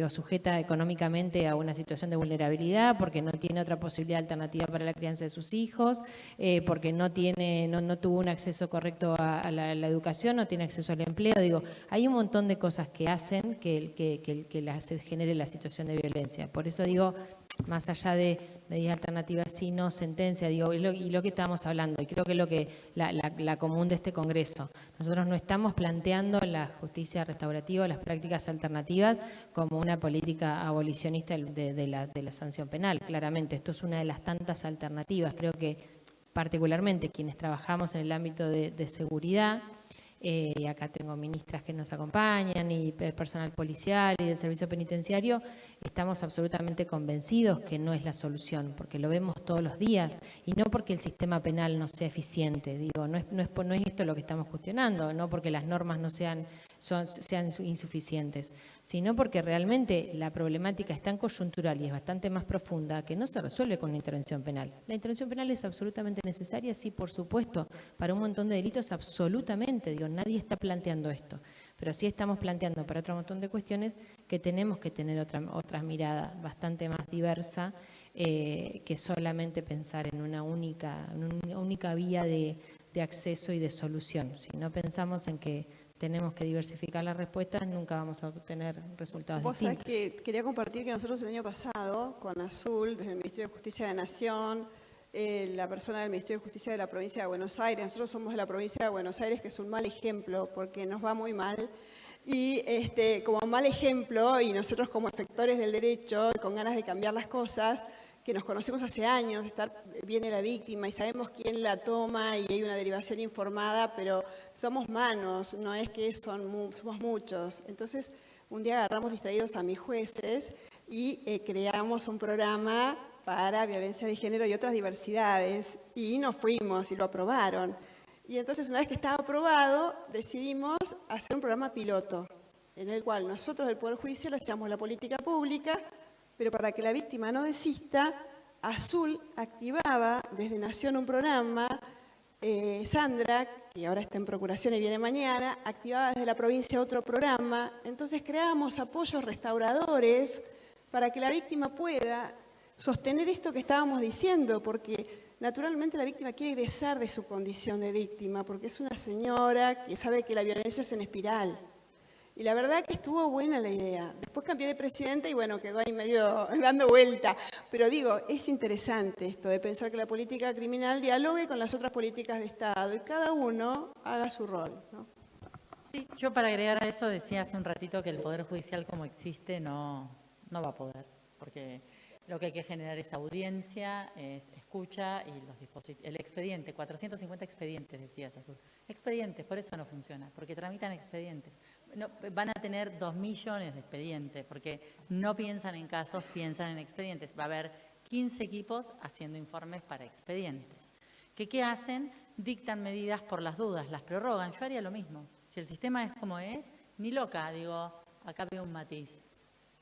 S4: sujeta económicamente a una situación de vulnerabilidad, porque no tiene otra posibilidad alternativa para la crianza de sus hijos, porque no tuvo un acceso correcto a la educación, no tiene acceso al empleo. Digo, hay un montón de cosas que hacen que se genere la situación de violencia. Por eso digo, más allá de medidas alternativas, sí, no, sentencia, digo, y lo que estábamos hablando, y creo que es lo que la común de este Congreso. Nosotros no estamos planteando la justicia restaurativa, las prácticas alternativas, como una política abolicionista de la sanción penal. Claramente, esto es una de las tantas alternativas. Creo que particularmente quienes trabajamos en el ámbito de seguridad, y acá tengo ministras que nos acompañan y personal policial y del servicio penitenciario, estamos absolutamente convencidos que no es la solución, porque lo vemos todos los días y no porque el sistema penal no sea eficiente. Digo, no es esto lo que estamos cuestionando, no porque las normas no sean insuficientes, sino porque realmente la problemática es tan coyuntural y es bastante más profunda que no se resuelve con una intervención penal. La intervención penal es absolutamente necesaria, sí, por supuesto, para un montón de delitos, absolutamente. Digo, nadie está planteando esto, pero sí estamos planteando para otro montón de cuestiones que tenemos que tener otra mirada bastante más diversa que solamente pensar en una única vía de acceso y de solución. Si no pensamos en que tenemos que diversificar las respuestas, nunca vamos a obtener resultados distintos.
S2: Vos sabés que quería compartir que nosotros el año pasado, con Azul, desde el Ministerio de Justicia de Nación, la persona del Ministerio de Justicia de la Provincia de Buenos Aires, nosotros somos de la Provincia de Buenos Aires, que es un mal ejemplo, porque nos va muy mal, y como mal ejemplo, y nosotros como efectores del derecho, con ganas de cambiar las cosas, que nos conocemos hace años, viene la víctima y sabemos quién la toma y hay una derivación informada, pero somos manos, no es que somos muchos. Entonces, un día agarramos distraídos a mis jueces y creamos un programa para violencia de género y otras diversidades, y nos fuimos y lo aprobaron. Y entonces, una vez que estaba aprobado, decidimos hacer un programa piloto, en el cual nosotros del Poder Judicial hacíamos la política pública, pero para que la víctima no desista, Azul activaba desde Nación un programa, Sandra, que ahora está en Procuración y viene mañana, activaba desde la provincia otro programa. Entonces creábamos apoyos restauradores para que la víctima pueda sostener esto que estábamos diciendo, porque naturalmente la víctima quiere egresar de su condición de víctima, porque es una señora que sabe que la violencia es en espiral. Y la verdad que estuvo buena la idea. Después cambié de presidenta y bueno, quedó ahí medio dando vuelta. Pero digo, es interesante esto de pensar que la política criminal dialogue con las otras políticas de Estado y cada uno haga su rol, ¿no?
S3: Sí, yo para agregar a eso decía hace un ratito que el Poder Judicial como existe no va a poder, porque lo que hay que generar es audiencia, es escucha y el expediente, 450 expedientes, decías Azul. Expedientes, por eso no funciona, porque tramitan expedientes. No, van a tener 2 millones de expedientes, porque no piensan en casos, piensan en expedientes. Va a haber 15 equipos haciendo informes para expedientes. ¿Qué hacen? Dictan medidas por las dudas, las prorrogan. Yo haría lo mismo. Si el sistema es como es, ni loca, digo, acá veo un matiz.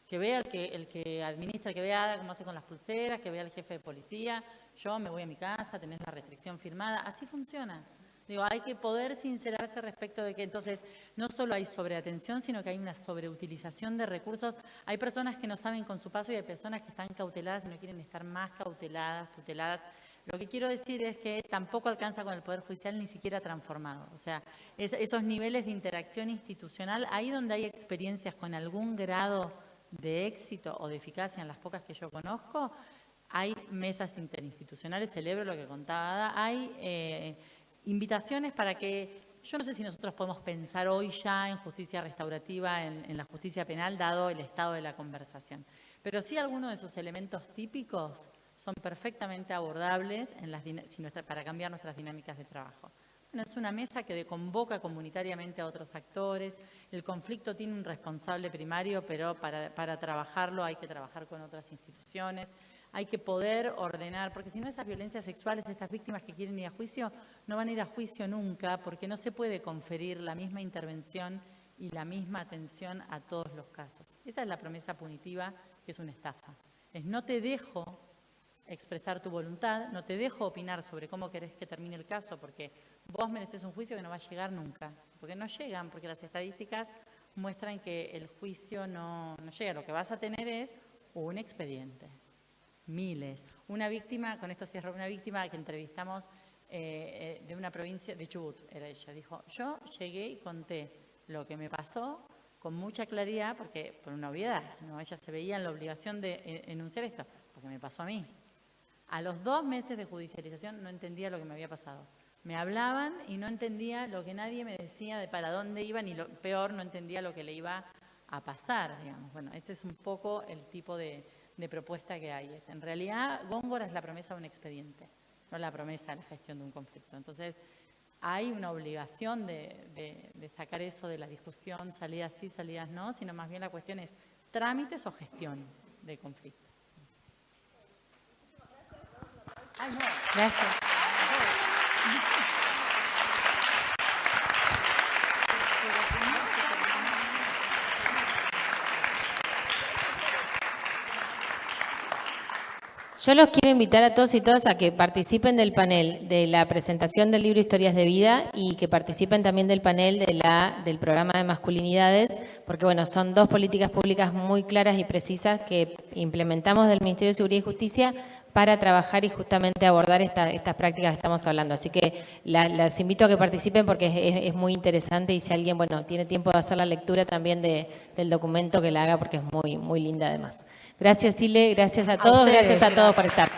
S3: Que vea el que administra, que vea cómo hace con las pulseras, que vea el jefe de policía, yo me voy a mi casa, tenés la restricción firmada, así funciona. Digo, hay que poder sincerarse respecto de que entonces no solo hay sobreatención, sino que hay una sobreutilización de recursos. Hay personas que no saben con su paso y hay personas que están cauteladas y no quieren estar más cauteladas, tuteladas. Lo que quiero decir es que tampoco alcanza con el Poder Judicial ni siquiera transformado. O sea, esos niveles de interacción institucional, ahí donde hay experiencias con algún grado de éxito o de eficacia en las pocas que yo conozco, hay mesas interinstitucionales, celebro lo que contaba Ada, hay invitaciones para que, yo no sé si nosotros podemos pensar hoy ya en justicia restaurativa, en la justicia penal, dado el estado de la conversación, pero sí algunos de sus elementos típicos son perfectamente abordables para cambiar nuestras dinámicas de trabajo. Bueno, es una mesa que convoca comunitariamente a otros actores. El conflicto tiene un responsable primario, pero para trabajarlo hay que trabajar con otras instituciones. Hay que poder ordenar, porque si no esas violencias sexuales, estas víctimas que quieren ir a juicio, no van a ir a juicio nunca, porque no se puede conferir la misma intervención y la misma atención a todos los casos. Esa es la promesa punitiva, que es una estafa. Es no te dejo expresar tu voluntad, no te dejo opinar sobre cómo querés que termine el caso, porque vos mereces un juicio que no va a llegar nunca, porque no llegan, porque las estadísticas muestran que el juicio no llega. Lo que vas a tener es un expediente, miles. Una víctima, con esto cierro, una víctima que entrevistamos de una provincia, de Chubut, era ella, dijo, yo llegué y conté lo que me pasó con mucha claridad, porque por una obviedad, ¿no? Ella se veía en la obligación de enunciar esto, porque me pasó a mí. A los 2 meses de judicialización no entendía lo que me había pasado. Me hablaban y no entendía lo que nadie me decía de para dónde iban y lo peor, no entendía lo que le iba a pasar, digamos. Bueno, este es un poco el tipo de propuesta que hay. En realidad, Góngora es la promesa de un expediente, no la promesa de la gestión de un conflicto. Entonces, hay una obligación de sacar eso de la discusión, salidas sí, salidas no, sino más bien la cuestión es trámites o gestión de conflicto. Ay, no.
S4: Gracias. Yo los quiero invitar a todos y todas a que participen del panel de la presentación del libro Historias de Vida y que participen también del panel del programa de masculinidades, porque bueno, son 2 políticas públicas muy claras y precisas que implementamos del Ministerio de Seguridad y Justicia para trabajar y justamente abordar estas prácticas que estamos hablando. Así que las invito a que participen porque es muy interesante y si alguien tiene tiempo de hacer la lectura también del documento, que la haga porque es muy, muy linda además. Gracias, Ile, gracias a todos, gracias a todos por estar.